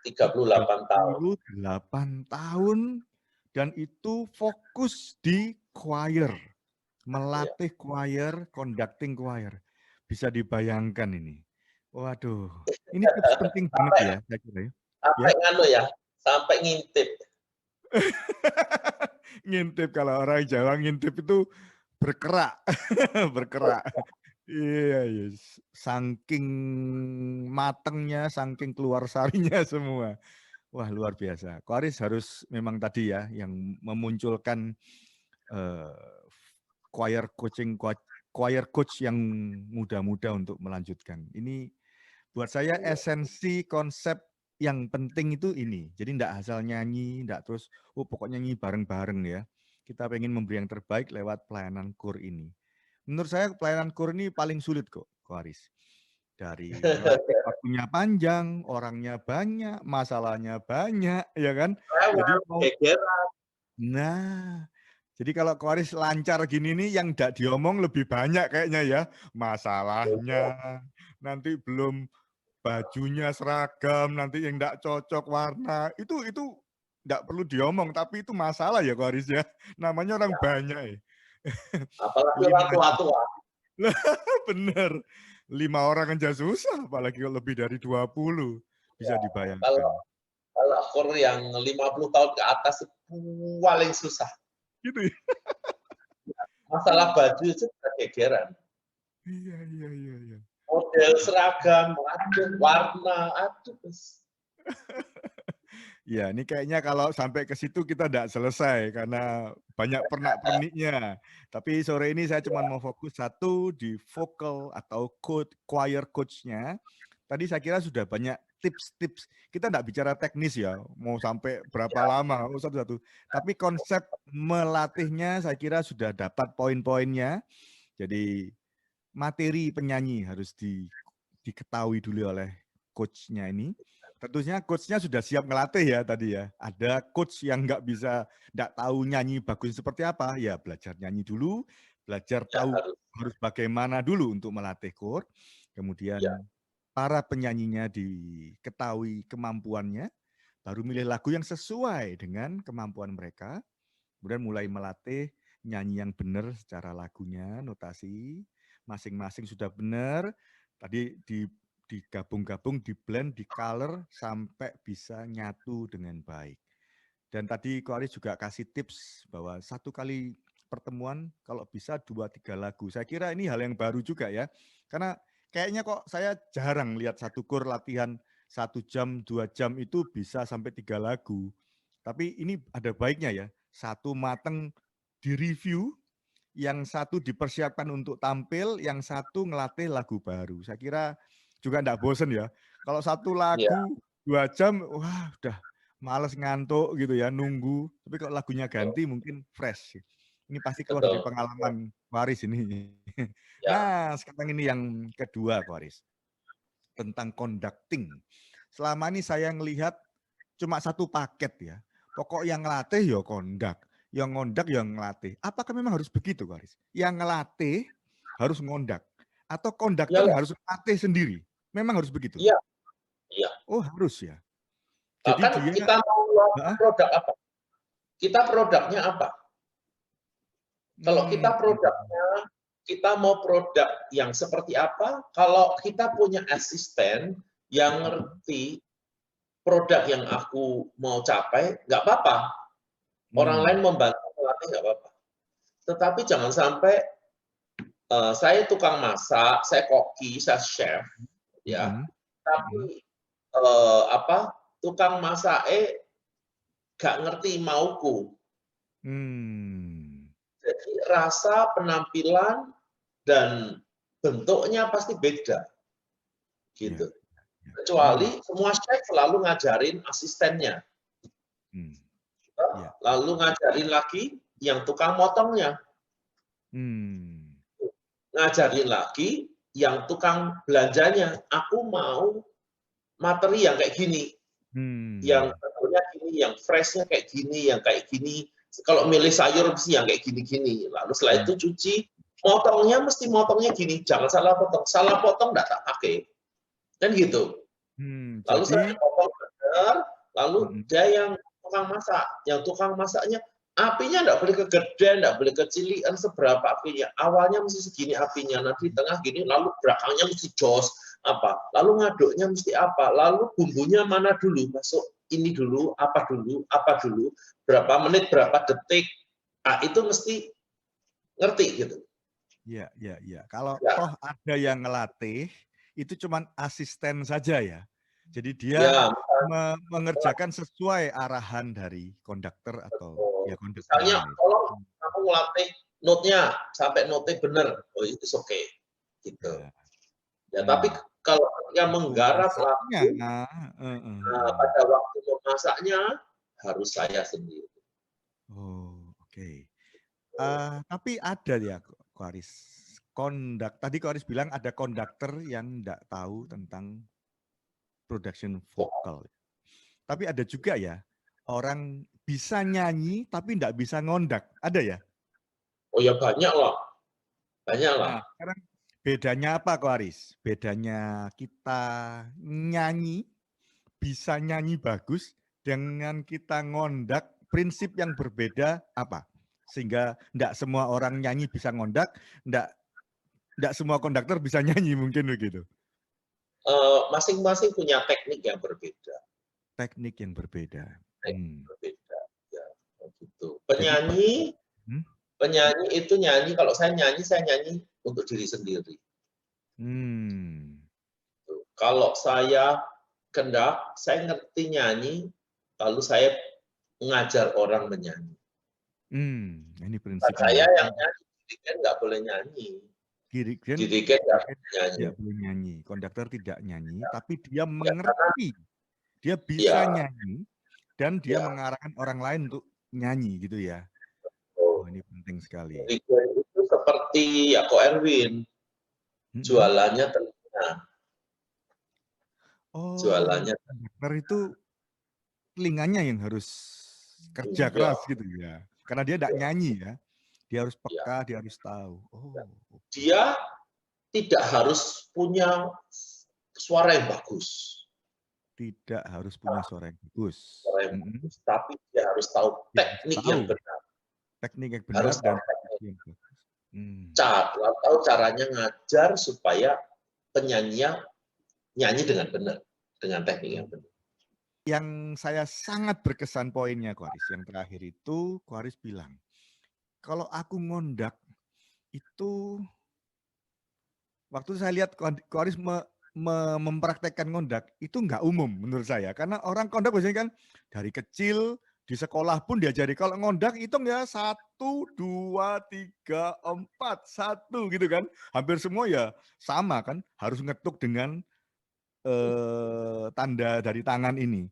38 tahun. 38 tahun dan itu fokus di choir, Ya. melatih choir, conducting choir. Bisa dibayangkan ini. Waduh, ini tips penting banget Sampai, ya, saya kira ya. Ya, sampai nganu ya, sampai ngintip. ngintip kalau orang Jawa ngintip itu berkerak, berkerak. Iya, iya. Saking matengnya, saking keluar sarinya semua. Wah, luar biasa. Koaris harus memang tadi ya yang memunculkan choir coach yang muda-muda untuk melanjutkan. Ini buat saya esensi konsep yang penting itu ini. Jadi enggak asal nyanyi, enggak terus pokoknya nyanyi bareng-bareng ya. Kita pengen memberi yang terbaik lewat pelayanan kur ini. Menurut saya pelayanan kur ini paling sulit kok, Koaris. Dari ngelatih waktunya panjang, orangnya banyak, masalahnya banyak, ya kan? Jadi jadi kalau Koaris lancar gini nih, yang enggak diomong lebih banyak kayaknya ya. Masalahnya, nanti belum bajunya seragam, nanti yang enggak cocok warna, itu enggak perlu diomong, tapi itu masalah ya Koaris ya. Namanya orang banyak ya. Apalagi orang 5 tua-tua. bener. 5 orang aja susah, apalagi kalau lebih dari 20. Bisa Ya, dibayangkan. kalau kur yang 50 tahun ke atas paling susah. Gitu ya? Masalah baju itu kegegeran. Iya, iya, iya, iya. Model seragam, aduh, warna, aduh. Ya, ini kayaknya kalau sampai ke situ kita tidak selesai karena banyak pernak-perniknya. Tapi sore ini saya cuma mau fokus satu di vocal atau choir coach-nya. Tadi saya kira sudah banyak tips-tips. Kita tidak bicara teknis ya, mau sampai berapa lama, satu-satu. Tapi konsep melatihnya saya kira sudah dapat poin-poinnya. Jadi materi penyanyi harus diketahui dulu oleh coach-nya ini. Tentunya coach-nya sudah siap ngelatih ya tadi ya. Ada coach yang nggak bisa, nggak tahu nyanyi bagus seperti apa, ya belajar nyanyi dulu, belajar tahu harus bagaimana dulu untuk melatih chord. Kemudian para penyanyinya diketahui kemampuannya, baru milih lagu yang sesuai dengan kemampuan mereka. Kemudian mulai melatih nyanyi yang benar secara lagunya, notasi, masing-masing sudah benar. Tadi digabung-gabung, di blend, di color sampai bisa nyatu dengan baik. Dan tadi Ko Aris juga kasih tips bahwa satu kali pertemuan kalau bisa 2-3 lagu. Saya kira ini hal yang baru juga ya. Karena kayaknya kok saya jarang lihat satu kur latihan 1 jam, 2 jam itu bisa sampai 3 lagu. Tapi ini ada baiknya ya. Satu mateng di review, yang satu dipersiapkan untuk tampil, yang satu ngelatih lagu baru. Saya kira juga enggak bosen ya. Kalau satu lagu 2 jam, wah udah males ngantuk gitu ya, nunggu. Tapi kalau lagunya ganti mungkin fresh. Ini pasti keluar dari pengalaman Waris ini. Nah, sekarang ini yang kedua, Waris. Tentang conducting. Selama ini saya ngelihat cuma satu paket ya. Pokok yang ngelatih ya kondak, yang ngondak yang ngelatih. Apakah memang harus begitu, Waris? Yang ngelatih harus ngondak atau konduktor harus ngelatih sendiri? Memang harus begitu? Iya. Iya. Oh, harus ya. Jadi Kan dia kita mau produk apa? Kita produknya apa? Kalau kita produknya, kita mau produk yang seperti apa? Kalau kita punya asisten yang ngerti produk yang aku mau capai, nggak apa-apa. Orang lain membantu melatih nggak apa-apa. Tetapi jangan sampai saya tukang masak, saya koki, saya chef, ya. Tapi tukang masak nggak ngerti mauku. Jadi rasa, penampilan, dan bentuknya pasti beda. Gitu. Kecuali semua chef selalu ngajarin asistennya. Lalu ngajarin lagi yang tukang motongnya. Ngajarin lagi yang tukang belanjanya. Aku mau materi yang kayak gini. Yang bentuknya gini, yang freshnya kayak gini, yang kayak gini. Kalau milih sayur mesti yang kayak gini-gini. Lalu setelah itu cuci, motongnya mesti motongnya gini. Jangan salah potong. Salah potong nggak tak pakai. Kan gitu. Lalu saya potong benar, lalu dia yang tukang masak. Yang tukang masaknya, apinya nggak boleh kegedean, nggak boleh kecilian, seberapa apinya. Awalnya mesti segini apinya, nanti di tengah gini, lalu belakangnya mesti jos. Lalu ngaduknya mesti apa, lalu bumbunya mana dulu, masuk ini dulu, apa dulu, berapa menit, berapa detik, itu mesti ngerti gitu. Iya. Kalau toh ada yang ngelatih, itu cuman asisten saja ya. Jadi dia mengerjakan sesuai arahan dari konduktor atau konduktor. Misalnya, tolong aku ngelatih note-nya sampai note-nya benar, itu oke, gitu. Ya, tapi kalau yang menggarap lagu, pada waktu memasaknya harus saya sendiri. Oke. Tapi ada ya, Ko Aris. Tadi Ko Aris bilang ada konduktor yang enggak tahu tentang production vokal. Tapi ada juga ya, orang bisa nyanyi tapi enggak bisa ngondak. Ada ya? Oh ya, banyak lah. Banyak lah. Nah, sekarang bedanya apa, Ko Aris? Bedanya kita nyanyi, bisa nyanyi bagus, dengan kita ngondak, prinsip yang berbeda apa? Sehingga enggak semua orang nyanyi bisa ngondak, enggak semua konduktor bisa nyanyi, mungkin begitu. Masing-masing punya teknik yang berbeda. Teknik yang berbeda. Berbeda, ya, gitu. Penyanyi itu nyanyi, kalau saya nyanyi untuk diri sendiri. Kalau saya kendak, saya ngerti nyanyi, lalu saya mengajar orang menyanyi. Ini prinsipnya. Saya yang nyanyi, dirigen nggak boleh nyanyi. Dirigen nggak boleh nyanyi. Konduktor tidak nyanyi, tapi dia mengerti. Dia bisa nyanyi, dan dia mengarahkan orang lain untuk nyanyi, gitu ya. Ini penting sekali. Dirigen itu seperti Ko Erwin, jualannya telinga. Jualannya konduktor itu telinganya yang harus kerja keras gitu ya. Karena dia tidak nyanyi ya. Dia harus peka, dia harus tahu. Dia tidak harus punya suara yang bagus. Tidak harus punya suara yang bagus. Tapi dia harus tahu teknik yang benar. Teknik yang benar dan teknik yang bagus. Tahu caranya ngajar supaya penyanyinya nyanyi dengan benar, dengan teknik yang benar. Yang saya sangat berkesan poinnya, Ko Aris, yang terakhir itu Ko Aris bilang, kalau aku ngondak itu, waktu saya lihat Ko Aris mempraktekkan ngondak, itu nggak umum menurut saya. Karena orang kondak biasanya kan dari kecil, di sekolah pun diajari, kalau ngondak hitung ya 1, 2, 3, 4, 1 gitu kan. Hampir semua ya sama kan, harus ngetuk dengan tanda dari tangan ini.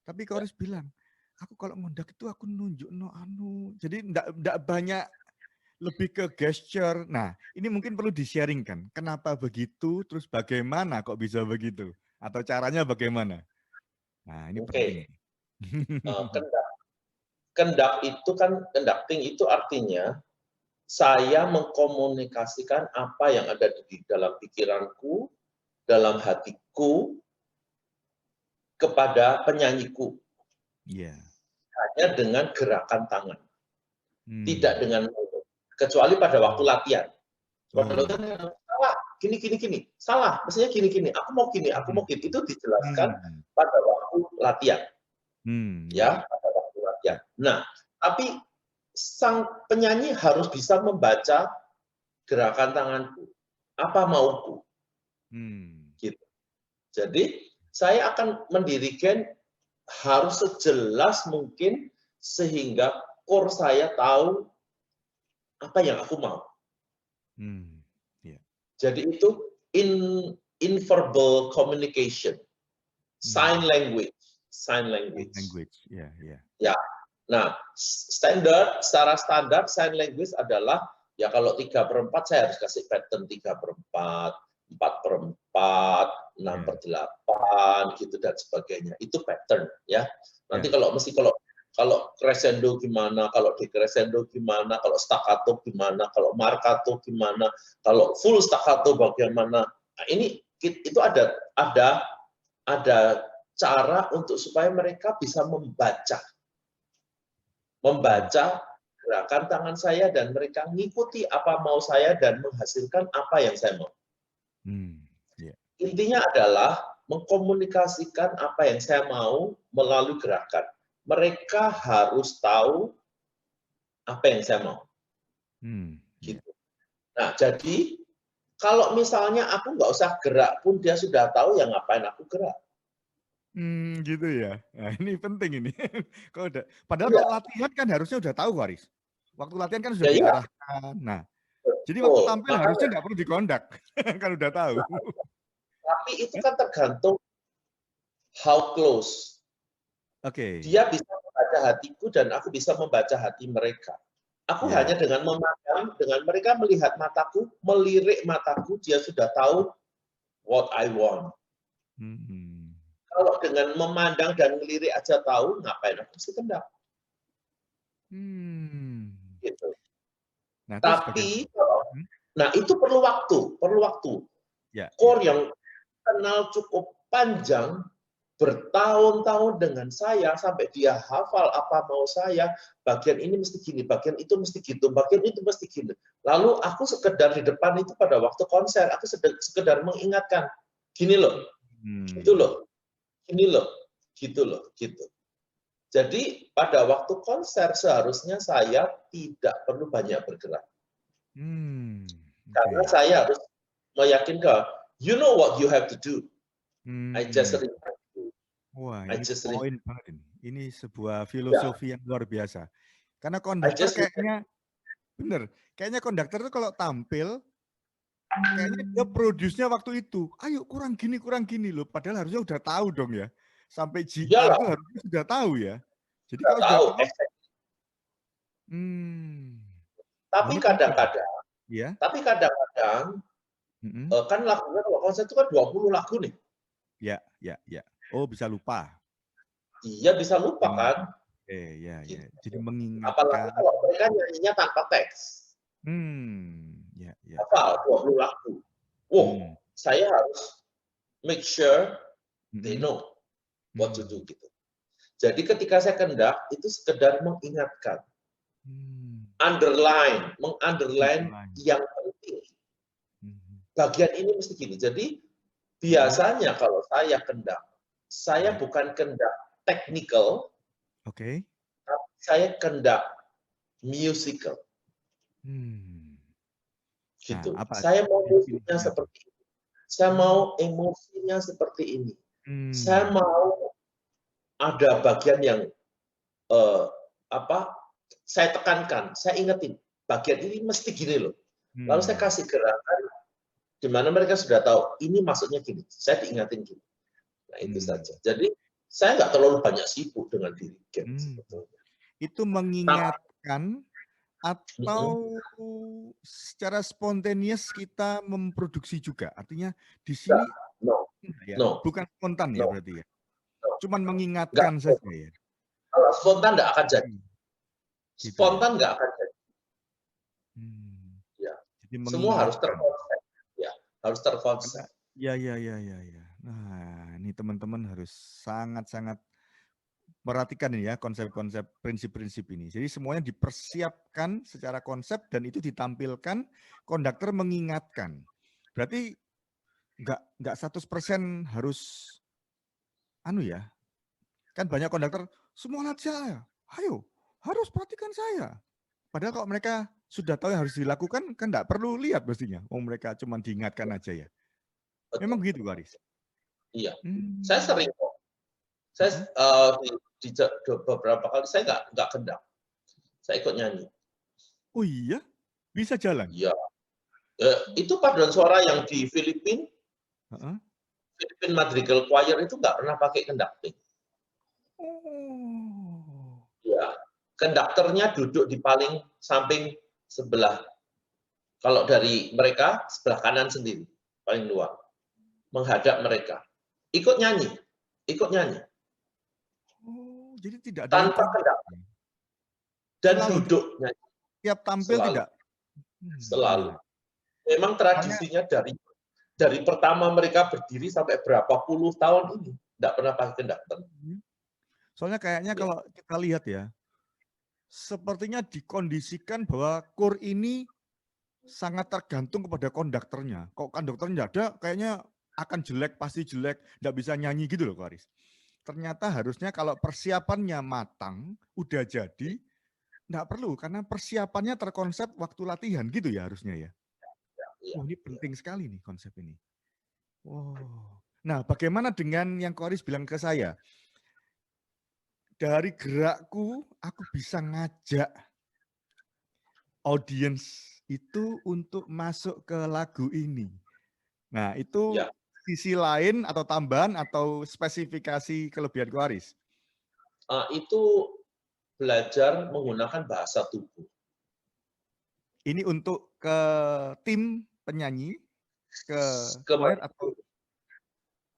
Tapi Ko Aris bilang, aku kalau ngondak itu aku nunjuk jadi enggak banyak, lebih ke gesture. Nah, ini mungkin perlu di-sharingkan. Kenapa begitu, terus bagaimana kok bisa begitu? Atau caranya bagaimana? Nah, ini penting. Kendak itu kan, conducting itu artinya saya mengkomunikasikan apa yang ada di dalam pikiranku, dalam hatiku, kepada penyanyiku. Hanya dengan gerakan tangan. Tidak dengan mulut. Kecuali pada waktu latihan. Salah, gini. Salah, mestinya gini. Aku mau gini. Itu dijelaskan pada waktu latihan. Ya, pada waktu latihan. Nah, tapi sang penyanyi harus bisa membaca gerakan tanganku, apa mauku. Gitu. Jadi, saya akan mendirikan harus sejelas mungkin sehingga core saya tahu apa yang aku mau. Jadi itu non-verbal communication, sign language. Ya. Nah, secara standar sign language adalah ya kalau 3/4 saya harus kasih pattern 3/4, 4/4, 6/8 gitu dan sebagainya. Itu pattern ya. Nanti kalau crescendo gimana, kalau decrescendo gimana, kalau staccato gimana, kalau marcato gimana, kalau full staccato bagaimana. Nah, ini itu ada cara untuk supaya mereka bisa membaca gerakan tangan saya dan mereka mengikuti apa mau saya dan menghasilkan apa yang saya mau. Intinya adalah mengkomunikasikan apa yang saya mau melalui gerakan. Mereka harus tahu apa yang saya mau. Gitu. Nah, jadi kalau misalnya aku nggak usah gerak pun dia sudah tahu yang ngapain aku gerak. Gitu ya. Nah, ini penting ini. Padahal kalau latihan kan harusnya udah tahu, Waris. Waktu latihan kan sudah diarahkan. Nah, jadi waktu tampil harusnya nggak perlu dikondak, kan udah tahu. Tapi itu kan tergantung how close. Dia bisa membaca hatiku dan aku bisa membaca hati mereka. Aku hanya dengan memandang, dengan mereka melihat mataku, melirik mataku, dia sudah tahu what I want. Kalau dengan memandang dan melirik aja tahu, ngapain aku mesti kendap. Gitu. Nah, tapi, nah itu perlu waktu. Core yang kenal cukup panjang, bertahun-tahun dengan saya, sampai dia hafal apa mau saya, bagian ini mesti gini, bagian itu mesti gitu, bagian itu mesti gini. Lalu aku sekedar di depan itu pada waktu konser, aku sekedar mengingatkan, gini loh, gitu loh, ini loh, gitu loh, gitu. Jadi pada waktu konser seharusnya saya tidak perlu banyak bergerak. Karena saya harus meyakinkan, you know what you have to do. I just remind you. Wah, ini poin banget ini. Ini sebuah filosofi yang luar biasa. Karena konduktor kayaknya konduktor itu kalau tampil, kayaknya dia produce-nya waktu itu. Ayo kurang gini loh. Padahal harusnya udah tahu dong ya. Sampai GR itu harusnya sudah tahu ya. Jadi kalau sudah tahu, tapi kadang-kadang, kan lagunya kalau konser itu kan 20 lagu nih. Ya. Oh, bisa lupa. Dia bisa lupa kan? Ya. Jadi mengingatkan. Apalagi kalau mereka nyanyinya tanpa teks. Ya. Hafal 20 lagu. Saya harus make sure they know what to do gitu. Jadi ketika saya kendak itu sekedar mengingatkan, mengunderline yang penting. Bagian ini mesti gini. Jadi biasanya kalau saya kendak, saya bukan kendak technical, tapi saya kendak musical. Gitu. Saya mau musiknya seperti ini. Saya mau emosinya seperti ini. Saya mau ada bagian yang saya tekankan, saya ingetin, bagian ini mesti gini loh. Lalu saya kasih gerakan di mana mereka sudah tahu ini maksudnya gini. Saya diingatin gini. Nah itu saja. Jadi saya nggak terlalu banyak sibuk dengan dirigen sebetulnya. Itu mengingatkan atau secara spontaneous kita memproduksi juga. Artinya di sini bukan spontan ya berarti ya. Cuman mengingatkan saja ya. Kalau spontan nggak akan jadi. Spontan nggak akan jadi. Ya. Semua harus terkonsep. Ya, harus terkonsep. Ya. Nah, ini teman-teman harus sangat-sangat perhatikan ini ya konsep-konsep prinsip-prinsip ini. Jadi semuanya dipersiapkan secara konsep dan itu ditampilkan, konduktor mengingatkan. Berarti nggak 100% harus Kan banyak konduktor, semua lihat saya, ayo, harus perhatikan saya. Padahal kalau mereka sudah tahu yang harus dilakukan, kan nggak perlu lihat mestinya. Oh, mereka cuma diingatkan aja ya. Memang begitu, Garis? Iya. Saya sering kok. Saya di beberapa kali saya nggak kendak. Saya ikut nyanyi. Oh iya? Bisa jalan? Iya. Itu paduan suara yang di Filipina, Philippine Madrigal Choir itu nggak pernah pakai conducting. Oh. Ya, konduktornya duduk di paling samping sebelah. Kalau dari mereka, sebelah kanan sendiri, paling luar. Menghadap mereka. Ikut nyanyi. Ikut nyanyi. Oh, jadi tidak ada tanpa konduktor. Dan selalu duduk nyanyi. Tiap tampil selalu. tidak? Selalu. Memang tradisinya dari pertama mereka berdiri sampai berapa puluh tahun ini, tidak pernah pakai konduktor. Soalnya kayaknya kalau kita lihat ya, sepertinya dikondisikan bahwa KUR ini sangat tergantung kepada konduktornya. Kok konduktornya nggak ada, kayaknya akan jelek, pasti jelek, nggak bisa nyanyi gitu loh, Aris. Ternyata harusnya kalau persiapannya matang, udah jadi, nggak perlu, karena persiapannya terkonsep waktu latihan gitu ya harusnya ya. Oh, ini penting sekali nih konsep ini. Oh. Nah, bagaimana dengan yang Aris bilang ke saya? Dari gerakku, aku bisa ngajak audiens itu untuk masuk ke lagu ini. Nah, itu sisi lain atau tambahan atau spesifikasi kelebihan Aris? Itu belajar menggunakan bahasa tubuh. Ini untuk ke tim penyanyi, ke choir atau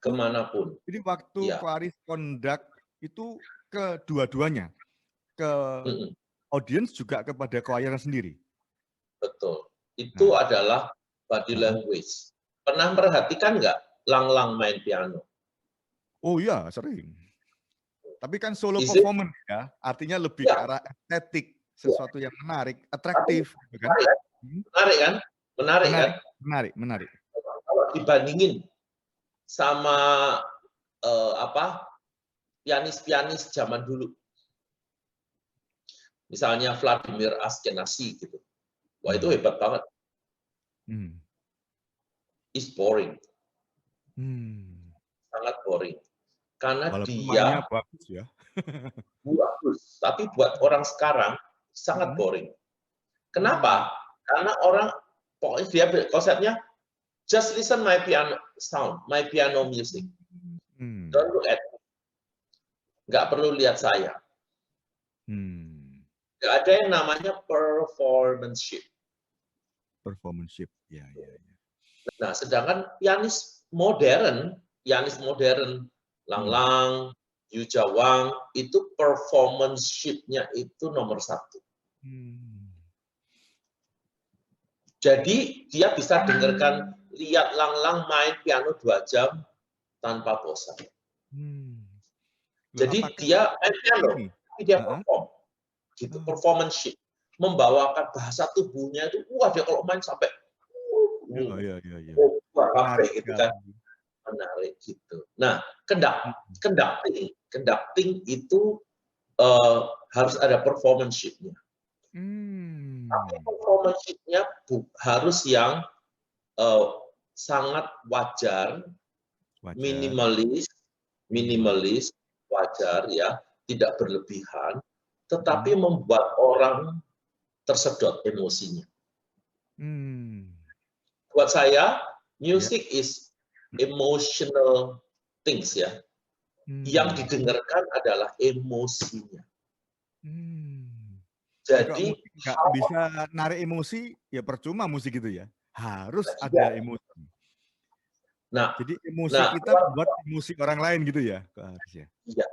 kemanapun. Jadi waktu Aris conduct itu ke dua-duanya, ke audiens juga kepada choir sendiri. Betul. Itu adalah body language. Pernah perhatikan nggak Lang main piano? Oh iya, sering. Tapi kan solo performance ya, artinya lebih ke arah estetik, sesuatu yang menarik, atraktif, gitu kan? Menarik kan? Menarik kan? Menarik. Kalau dibandingin sama pianis-pianis zaman dulu, misalnya Vladimir Ashkenazy gitu, wah itu hebat banget. It's boring, sangat boring, karena walaupun dia bagus ya. bagus, tapi buat orang sekarang sangat boring. Kenapa? Karena orang pokoknya dia konsepnya just listen my piano sound, my piano music. Don't look at me. Nggak perlu lihat saya. Nggak ada yang namanya performanship. Ya. Nah, sedangkan pianis modern, Lang, Yu Jawang, itu performanship-nya itu nomor 1. Jadi dia bisa dengarkan, lihat Lang main piano 2 jam tanpa bosan. Jadi dia main piano, tapi dia perform, gitu, performanship, membawakan bahasa tubuhnya itu, wah dia kalau main sampai menarik gitu kan, menarik gitu. Nah, conducting itu harus ada performanship-nya. Tapi performanship-nya harus yang sangat wajar, minimalis, wajar ya, tidak berlebihan, tetapi membuat orang tersedot emosinya. Buat saya, music is emotional things ya. Yang didengarkan adalah emosinya. Jadi nggak bisa narik emosi, ya percuma musik itu ya. Harus ada emosi. Nah, jadi emosi kita buat emosi orang lain gitu ya, harusnya. Iya.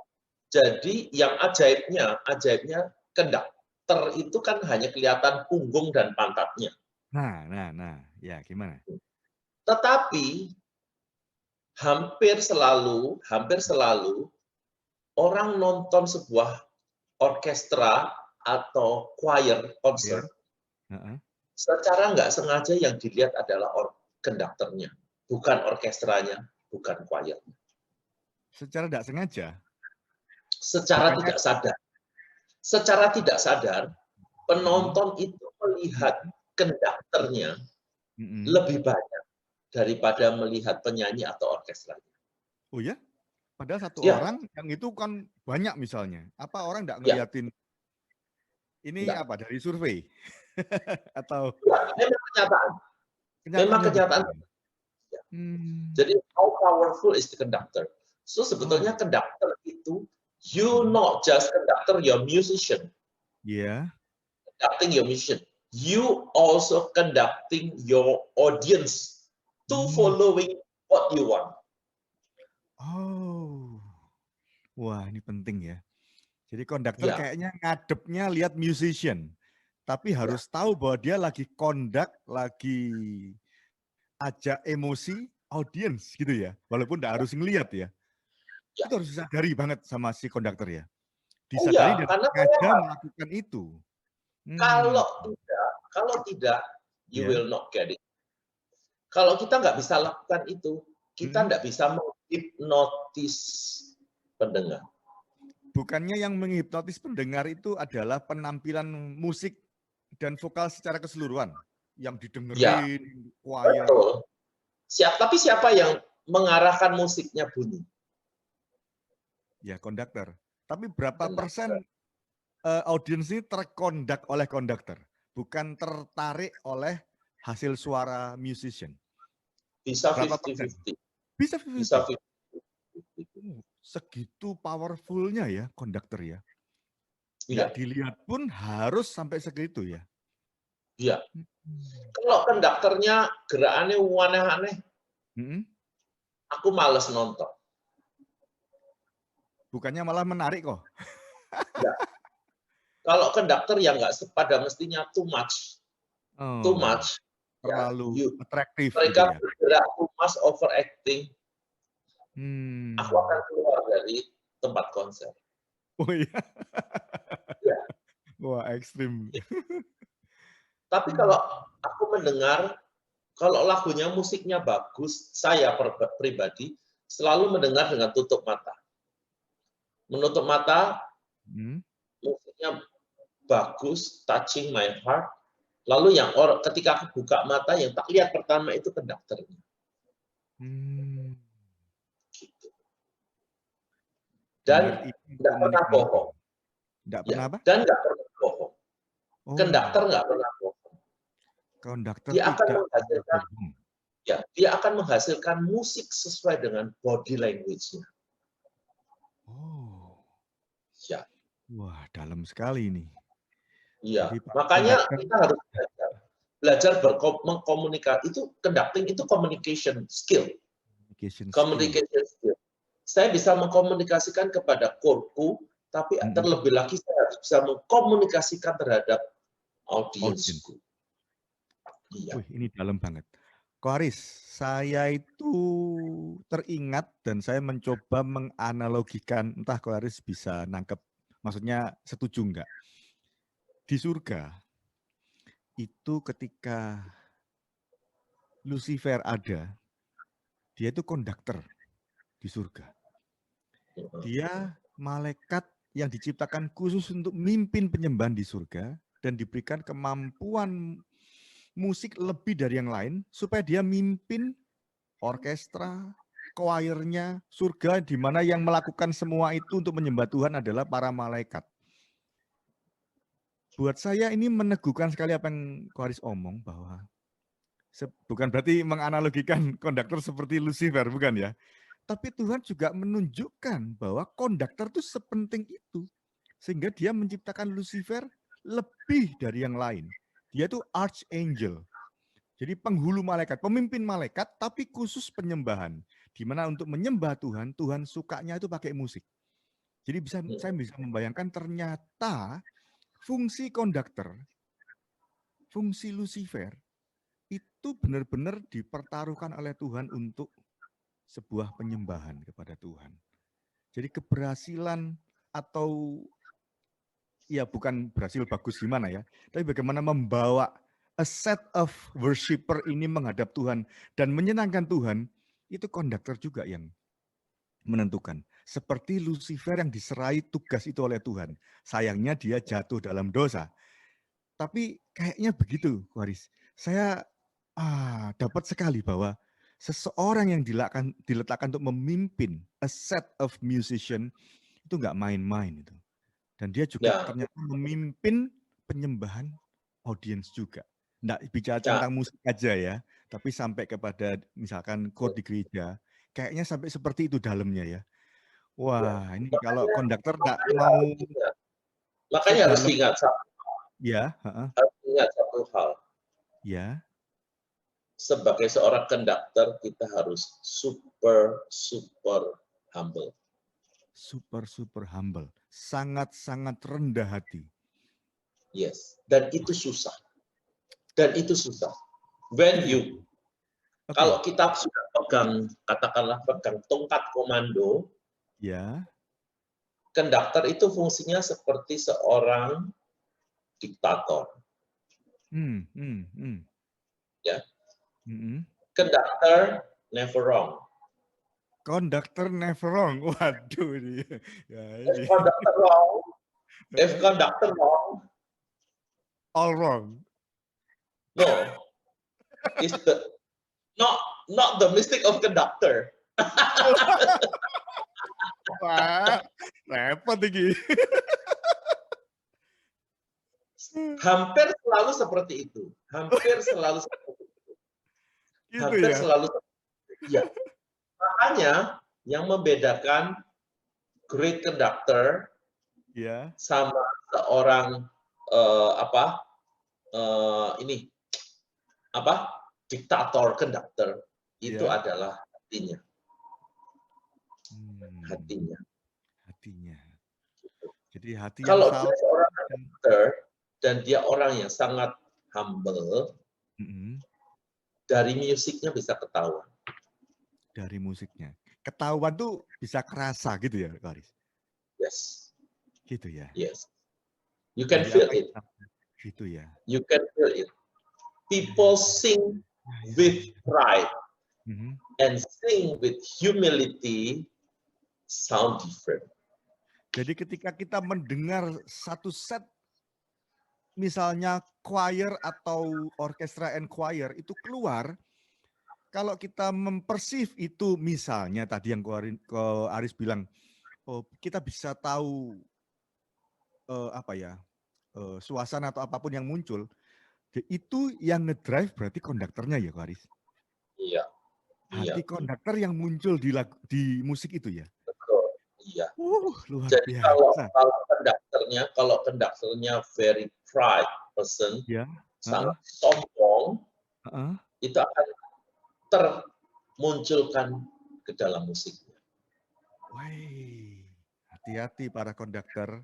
Jadi yang ajaibnya konduktor itu kan hanya kelihatan punggung dan pantatnya. Nah, ya gimana? Tetapi hampir selalu orang nonton sebuah orkestra atau choir konser, secara nggak sengaja yang dilihat adalah konduktornya, bukan orkestranya, bukan choirnya. Secara nggak sengaja? secara tidak sadar. Secara tidak sadar, penonton itu melihat konduktornya lebih banyak daripada melihat penyanyi atau orkestranya. Oh ya? Padahal satu orang yang itu kan banyak misalnya. Apa orang enggak ngeliatin ini apa dari survei? Atau memang kenyataan. Memang kenyataan. Jadi how powerful is the conductor? So sebetulnya conductor itu you not just conductor, your musician. Yeah. Conducting your musician. You also conducting your audience to following what you want. Oh. Wah, ini penting ya. Jadi konduktor kayaknya ngadepnya lihat musician. Tapi harus tahu bahwa dia lagi conduct, lagi ajak emosi audience gitu ya. Walaupun enggak harus ngelihat ya. Itu harus disadari banget sama si konduktor ya. Disadari dan sengaja melakukan itu. Kalau tidak, you will not get it. Kalau kita nggak bisa lakukan itu, kita nggak bisa menghipnotis pendengar. Bukannya yang menghipnotis pendengar itu adalah penampilan musik dan vokal secara keseluruhan yang didengerin, choir. Betul. Tapi siapa yang mengarahkan musiknya bunyi? Ya, konduktor. Tapi berapa persen audiens ini terkondak oleh konduktor, bukan tertarik oleh hasil suara musician? Bisa 50-50. Bisa 50-50. Segitu powerfulnya ya konduktor ya. Nggak dilihat pun harus sampai segitu ya. Iya. Kalau konduktornya gerakannya aneh-aneh, aku males nonton. Bukannya malah menarik kok. Ya. Kalau konduktor yang nggak pada mestinya too much, terlalu atraktif. Mereka bergerak too much overacting. Aku akan keluar dari tempat konser. Oh iya. Wah, ekstrim. Tapi kalau aku mendengar, kalau lagunya musiknya bagus, saya pribadi selalu mendengar dengan tutup mata. Menutup mata, musiknya bagus, touching my heart. Lalu ketika aku buka mata, yang tak lihat pertama itu konduktornya. Gitu. Dan nggak pernah bohong. Nggak pernah apa? Dan nggak pernah bohong. Konduktor nggak pernah bohong. Konduktor dia akan menghasilkan musik sesuai dengan body language-nya. Ya. Wah, dalam sekali ini. Iya, makanya kita harus belajar mengkomunikasi. Itu conducting itu communication skill. Communication skill. Saya bisa mengkomunikasikan kepada korku, tapi terlebih lagi saya harus bisa mengkomunikasikan terhadap audiensku. Wih, ini dalam banget. Ko Haris, saya itu teringat dan saya mencoba menganalogikan, entah Ko Haris bisa nangkep, maksudnya setuju enggak? Di surga, itu ketika Lucifer ada, dia itu konduktor di surga. Dia malaikat yang diciptakan khusus untuk mimpin penyembahan di surga dan diberikan kemampuan musik lebih dari yang lain supaya dia mimpin orkestra, choirnya, surga di mana yang melakukan semua itu untuk menyembah Tuhan adalah para malaikat. Buat saya ini meneguhkan sekali apa yang Ko Haris omong bahwa bukan berarti menganalogikan konduktor seperti Lucifer, bukan ya. Tapi Tuhan juga menunjukkan bahwa konduktor itu sepenting itu. Sehingga dia menciptakan Lucifer lebih dari yang lain. Dia itu archangel. Jadi penghulu malaikat, pemimpin malaikat, tapi khusus penyembahan. Di mana untuk menyembah Tuhan, Tuhan sukanya itu pakai musik. Jadi saya bisa membayangkan ternyata fungsi konduktor, fungsi Lucifer, itu benar-benar dipertaruhkan oleh Tuhan untuk sebuah penyembahan kepada Tuhan. Jadi keberhasilan atau ya bukan berhasil bagus gimana ya, tapi bagaimana membawa a set of worshiper ini menghadap Tuhan dan menyenangkan Tuhan, itu konduktor juga yang menentukan. seperti Lucifer yang diserai tugas itu oleh Tuhan. Sayangnya dia jatuh dalam dosa. Tapi kayaknya begitu, Waris. Saya dapat sekali bahwa seseorang yang diletakkan untuk memimpin a set of musician itu nggak main-main itu. Dan dia juga ternyata memimpin penyembahan audiens juga. Nggak bicara tentang musik aja ya, tapi sampai kepada misalkan chord di gereja, kayaknya sampai seperti itu dalamnya ya. Wah, ini kalau konduktor nggak mau makanya harus diingat ya, harus ingat satu hal. ya. Sebagai seorang konduktor kita harus super humble. Super humble, sangat rendah hati. Yes, dan itu susah. When you kalau kita sudah katakanlah pegang tongkat komando, ya. Konduktor itu fungsinya seperti seorang diktator. Ya. Konduktor never wrong. Conductor never wrong. Waduh ini. Ya, ini. If conductor wrong, all wrong. No, it's not the mistake of conductor. Wah, repot ini. Hampir selalu seperti itu. Hampir selalu seperti itu. Ya. Makanya yang membedakan great conductor sama seorang diktator conductor itu adalah hatinya. Jadi hati kalau yang dia seorang conductor dan dia orang yang sangat humble, dari musiknya bisa ketahuan. Dari musiknya. Ketahuan tuh bisa kerasa gitu ya, Waris? Yes. Gitu ya? Yes. You can feel it. Gitu ya? You can feel it. People sing with pride and sing with humility sound different. Jadi ketika kita mendengar satu set, misalnya choir atau orkestra and choir itu keluar, kalau kita mempersif itu misalnya tadi yang Aris bilang, oh, kita bisa tahu suasana atau apapun yang muncul, itu yang ngedrive berarti konduktornya ya, Aris? Iya. Hati konduktor yang muncul di musik itu ya? Betul. Iya. Luar jadi biasa. kalau konduktornya very pride person, sangat sombong, itu akan termunculkan ke dalam musiknya. Hati-hati para konduktor.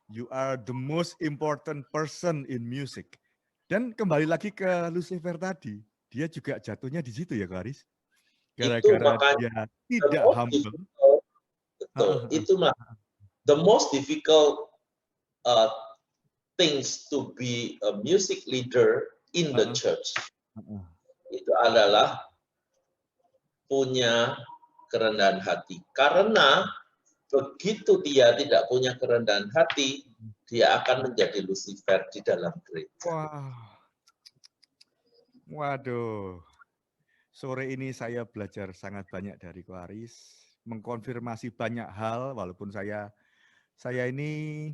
You are the most important person in music. Dan kembali lagi ke Lucifer tadi, dia juga jatuhnya di situ ya, Karis? Gara-gara dia tidak humble. Betul. Itulah the most difficult things to be a music leader in the church. Itu adalah punya kerendahan hati. Karena begitu dia tidak punya kerendahan hati, dia akan menjadi Lucifer di dalam gereja. Waduh. Sore ini saya belajar sangat banyak dari Ko Aris, mengkonfirmasi banyak hal, walaupun saya ini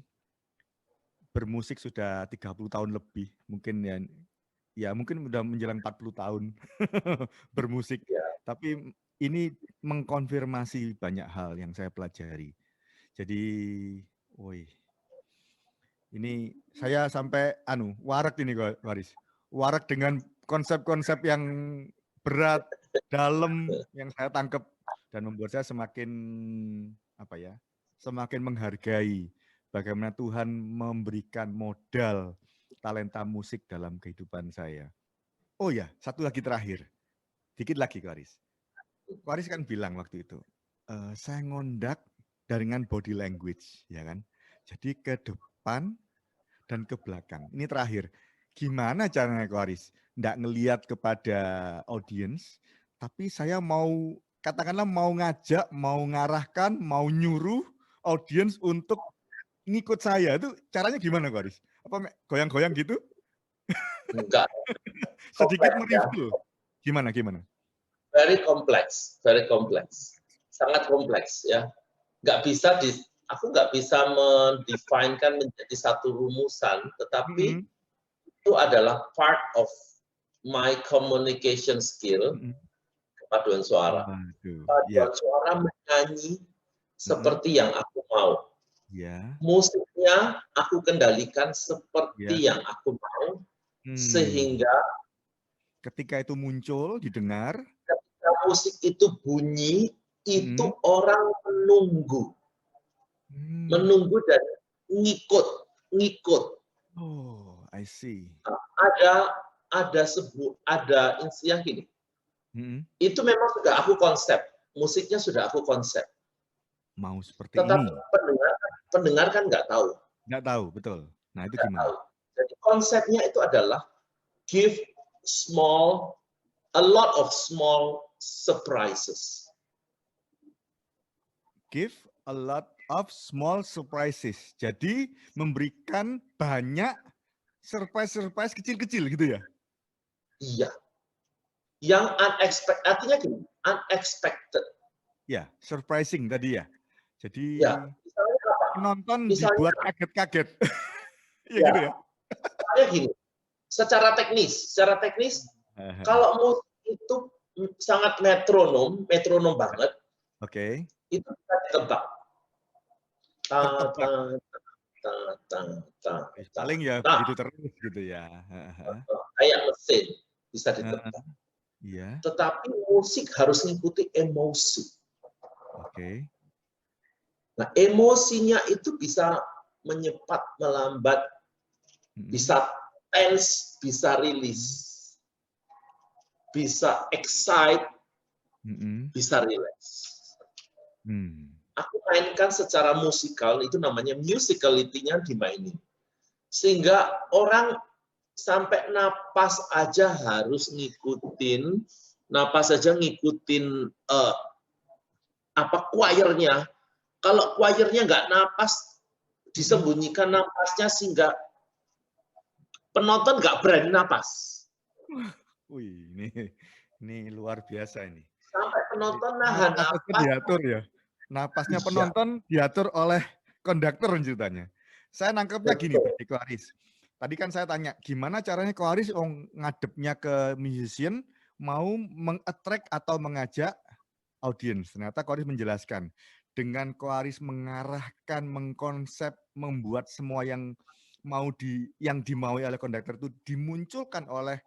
bermusik sudah 30 tahun lebih, mungkin ya mungkin udah menjelang 40 tahun bermusik. Tapi ini mengkonfirmasi banyak hal yang saya pelajari. Jadi, ini saya sampai warak ini Waris. Warak dengan konsep-konsep yang berat, dalam yang saya tangkap dan membuat saya semakin semakin menghargai bagaimana Tuhan memberikan modal talenta musik dalam kehidupan saya. Oh ya, satu lagi terakhir. Dikit lagi, Waris. Waris kan bilang waktu itu, saya ngondak dengan body language, ya kan? Jadi ke depan dan ke belakang. Ini terakhir. Gimana caranya, Waris? Nggak ngelihat kepada audiens, tapi saya mau katakanlah mau ngajak, mau ngarahkan, mau nyuruh audiens untuk ngikut saya, itu caranya gimana Ko Haris? Apa goyang-goyang gitu? Enggak, Sedikit kompleks ya. mereview. Gimana? Very kompleks, sangat kompleks ya. Aku nggak bisa mendefinkan menjadi satu rumusan, tetapi itu adalah part of my communication skill, paduan suara. Paduan suara menyanyi seperti yang aku mau. Musiknya aku kendalikan seperti yang aku mau, sehingga ketika itu muncul, didengar, ketika musik itu bunyi, itu orang menunggu dan ngikut. Oh, I see. Ada istilah gini. Itu memang sudah aku konsep, musiknya sudah aku konsep. Mau seperti tetapi ini. Pendengar kan nggak tahu. Nggak tahu, betul. Nah, itu gimana? Tahu. Jadi konsepnya itu adalah give a lot of small surprises. Give a lot of small surprises. Jadi memberikan banyak surprise kecil-kecil gitu ya? Iya. Yang unexpected, artinya gini, unexpected. Ya, surprising tadi ya. Jadi ya, penonton dibuat kaget-kaget. Ya gitu ya. Misalnya gini, secara teknis, kalau musik itu sangat metronom banget. Oke. Itu bisa ditebak. Paling ya begitu terus gitu ya. Kayak mesin bisa ditebak. Tetapi musik harus mengikuti emosi. Oke. Nah, emosinya itu bisa menyepat, melambat, bisa tense, bisa rilis, bisa excite, bisa relax. Aku mainkan secara musikal, itu namanya musicality-nya dimainin. Sehingga orang sampai napas aja harus ngikutin, choir-nya. Kalau choir-nya nggak napas, disembunyikan napasnya sehingga penonton nggak berani napas. Wih, ini luar biasa ini. Sampai penonton nahan napas. Diatur ya. Napasnya penonton diatur oleh konduktor ceritanya. Saya nangkepnya gini, Ko Haris. Tadi kan saya tanya, gimana caranya Ko Haris ngadepnya ke musician mau meng-attract atau mengajak audiens. Ternyata Ko Haris menjelaskan. Dengan Ko Haris mengarahkan, mengkonsep, membuat semua yang dimaui oleh konduktor itu dimunculkan oleh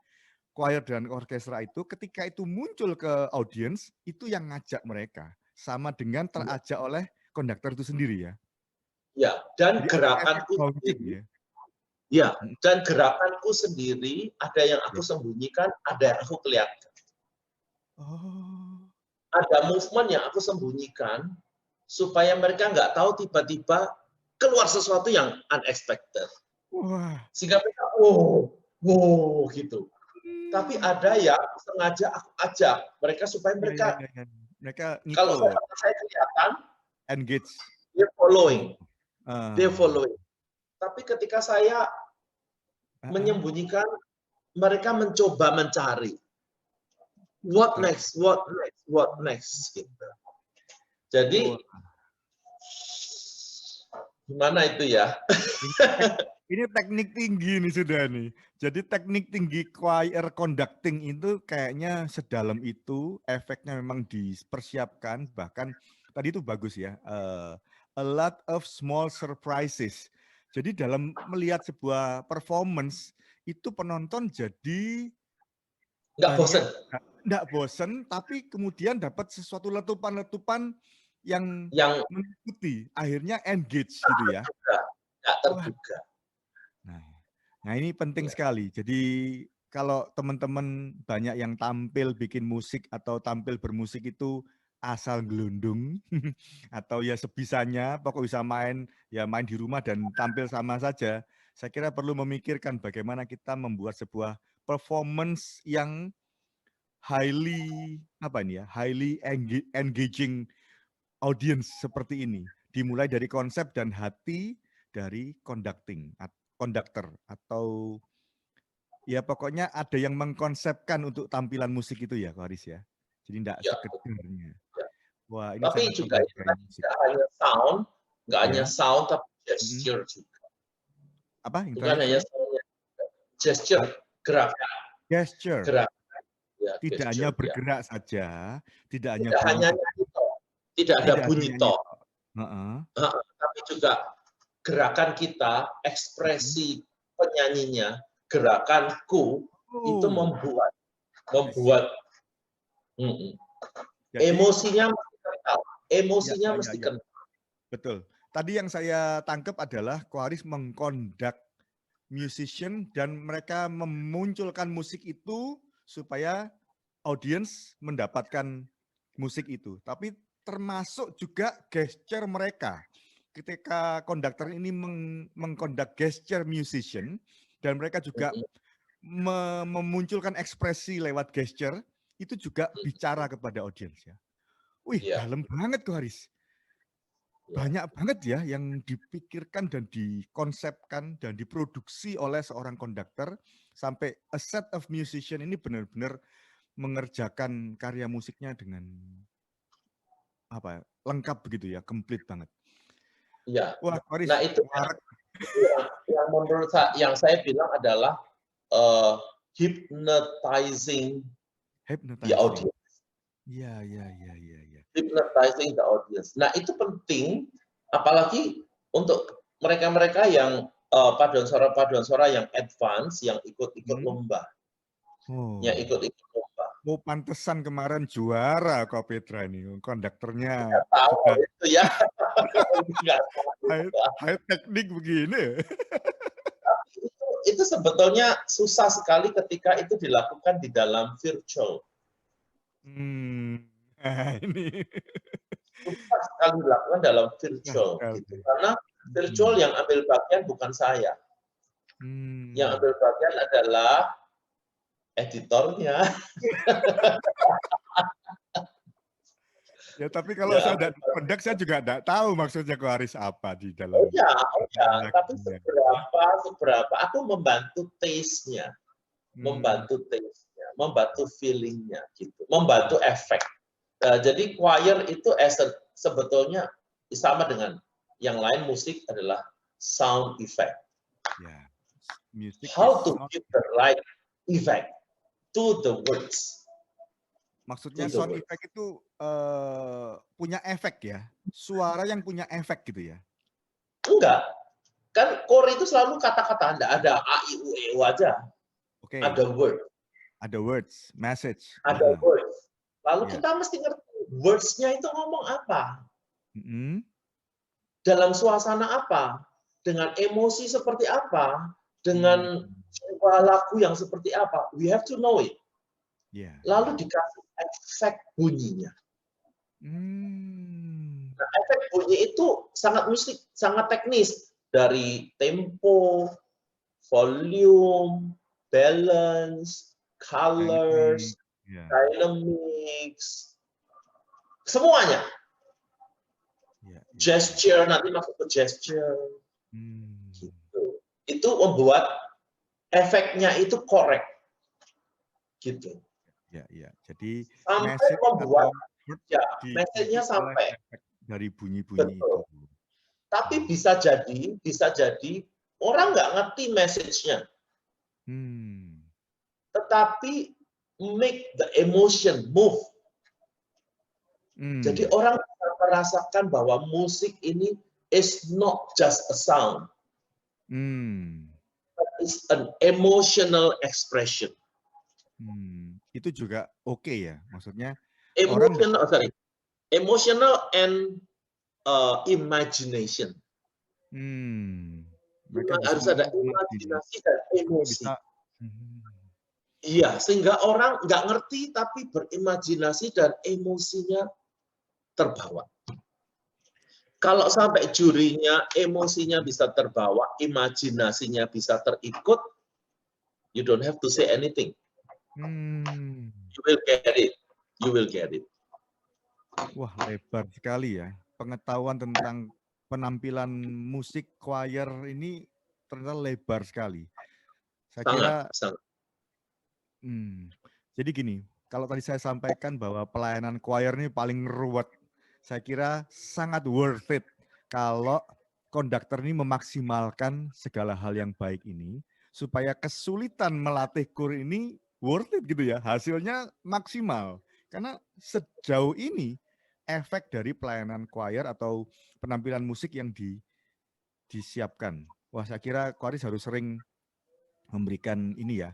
choir dan orkestra itu, ketika itu muncul ke audiens, itu yang ngajak mereka. Sama dengan terajak oleh konduktor itu sendiri ya. Ya, dan gerakanku sendiri. Ya, dan gerakanku sendiri ada yang aku sembunyikan, ada yang aku kelihatan. Ada movement yang aku sembunyikan supaya mereka nggak tahu tiba-tiba keluar sesuatu yang unexpected. Sehingga mereka wow gitu. Tapi ada yang sengaja aku ajak mereka supaya mereka kalau saya kelihatan engage, they're following. Tapi ketika saya menyembunyikan, mereka mencoba mencari what next gitu. Jadi gimana itu ya? Ini teknik tinggi nih sudah nih. Jadi teknik tinggi choir conducting itu kayaknya sedalam itu, efeknya memang dipersiapkan, bahkan tadi itu bagus ya. A lot of small surprises. Jadi dalam melihat sebuah performance itu penonton jadi nggak bosen, tapi kemudian dapat sesuatu letupan-letupan yang mengikuti, akhirnya engage gitu ya. Nggak terduga. Nah ini penting sekali. Jadi kalau teman-teman banyak yang tampil bikin musik atau tampil bermusik itu asal gelundung atau ya sebisanya, pokok bisa main di rumah dan tampil sama saja. Saya kira perlu memikirkan bagaimana kita membuat sebuah performance yang highly engaging audience seperti ini. Dimulai dari konsep dan hati dari konduktor atau ya pokoknya ada yang mengkonsepkan untuk tampilan musik itu ya, Ko Haris ya. Jadi enggak sekedarnya. Wah, ini tapi sangat juga itu musik. tidak hanya sound, nggak hanya sound tapi gesture juga. Apa? Bukan hanya sound, gesture, gerakan. Gesture. Gerakan. Ya, tidak gesture, hanya bergerak saja, tidak hanya nyanyi toh, tidak ada bunyi toh, tapi juga gerakan kita, ekspresi penyanyinya, gerakanku itu membuat emosinya mesti kental, emosinya mesti kental. Betul. Tadi yang saya tangkap adalah Ko Haris mengkondak musician dan mereka memunculkan musik itu supaya audience mendapatkan musik itu. Tapi termasuk juga gesture mereka. Ketika konduktor ini mengkondak gesture musician dan mereka juga memunculkan ekspresi lewat gesture, itu juga bicara kepada audiens ya. Wih, dalam banget Ko Haris. Banyak banget ya yang dipikirkan dan dikonsepkan dan diproduksi oleh seorang konduktor sampai a set of musician ini benar-benar mengerjakan karya musiknya dengan lengkap begitu ya, komplit banget. Iya. Wah, Haris, nah itu yang menurut yang saya bilang adalah hypnotizing the audience. Iya. Hypnotizing the audience. Nah itu penting, apalagi untuk mereka-mereka yang paduan suara yang advance, yang ikut-ikut lomba. Yang ikut-ikut lomba. Oh, pantesan kemarin juara Ko Petra ini, konduktornya. Nggak tahu itu ya. High teknik begini. Itu sebetulnya susah sekali ketika itu dilakukan di dalam virtual. Ini susah sekali dilakukan dalam virtual, gitu. Karena virtual yang ambil bagian bukan saya. Yang ambil bagian adalah editornya. Ya, tapi kalau saya tidak kondak, saya juga tidak tahu maksudnya Ko Haris apa di dalam. Oh ya. Tapi seberapa aku membantu taste-nya, membantu feeling-nya, gitu, membantu efek. Jadi choir itu sebetulnya sama dengan yang lain, musik adalah sound effect. How to give the right effect to the words. Maksudnya sound effect itu punya efek ya? Suara yang punya efek gitu ya? Enggak. Kan core itu selalu kata-kata, Anda ada A, I, U, E, U aja. Okay. Ada word. Ada words, message. Ada words. Lalu kita mesti ngerti words-nya itu ngomong apa. Dalam suasana apa. Dengan emosi seperti apa. Dengan lagu yang seperti apa. We have to know it. Lalu dikasih efek bunyinya. Nah, efek bunyi itu sangat musik, sangat teknis. Dari tempo, volume, balance, colors, dynamics, semuanya. Gesture, nanti masuk ke gesture. Gitu. Itu membuat efeknya itu correct. Gitu. Ya. Jadi sampai membuat message-nya sampai dari bunyi-bunyi itu. Tapi bisa jadi orang nggak ngerti message-nya. Tetapi make the emotion move. Jadi orang bisa merasakan bahwa musik ini is not just a sound. But it's an emotional expression. Itu juga oke ya, maksudnya emotional and imagination. Harus ada imajinasi dan emosi. Iya, sehingga orang nggak ngerti tapi berimajinasi dan emosinya terbawa. Kalau sampai jurinya, emosinya bisa terbawa, imajinasinya bisa terikut, you don't have to say anything. You will get it. You will get it. Wah, lebar sekali ya. Pengetahuan tentang penampilan musik choir ini ternyata lebar sekali. Saya kira, sangat. Jadi gini, kalau tadi saya sampaikan bahwa pelayanan choir ini paling ruwet, saya kira sangat worth it kalau konduktor ini memaksimalkan segala hal yang baik ini, supaya kesulitan melatih kur ini worth it gitu ya, hasilnya maksimal. Karena sejauh ini, efek dari pelayanan choir atau penampilan musik yang disiapkan. Wah, saya kira choiris harus sering memberikan ini ya,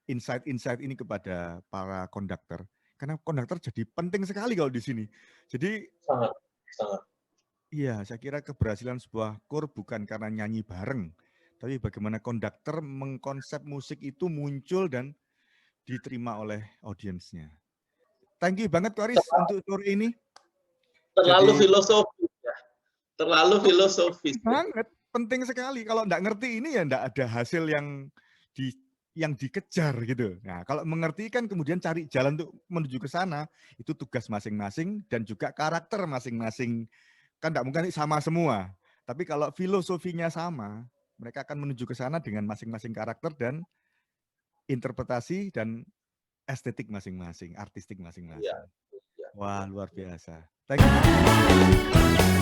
insight-insight ini kepada para konduktor. Karena konduktor jadi penting sekali kalau di sini. Jadi sangat. Iya, saya kira keberhasilan sebuah kur bukan karena nyanyi bareng, tapi bagaimana konduktor mengkonsep musik itu muncul dan diterima oleh audiensnya. Thank you banget Choiris untuk tour ini. Terlalu filosofis ya. Terlalu filosofis. Banget, penting sekali. Kalau enggak ngerti ini ya enggak ada hasil yang dikejar gitu. Nah, kalau mengerti kan kemudian cari jalan untuk menuju ke sana, itu tugas masing-masing dan juga karakter masing-masing. Kan enggak mungkin sama semua. Tapi kalau filosofinya sama, mereka akan menuju ke sana dengan masing-masing karakter dan interpretasi dan estetik masing-masing, artistik masing-masing. Ya. Wah, luar biasa. Thank you.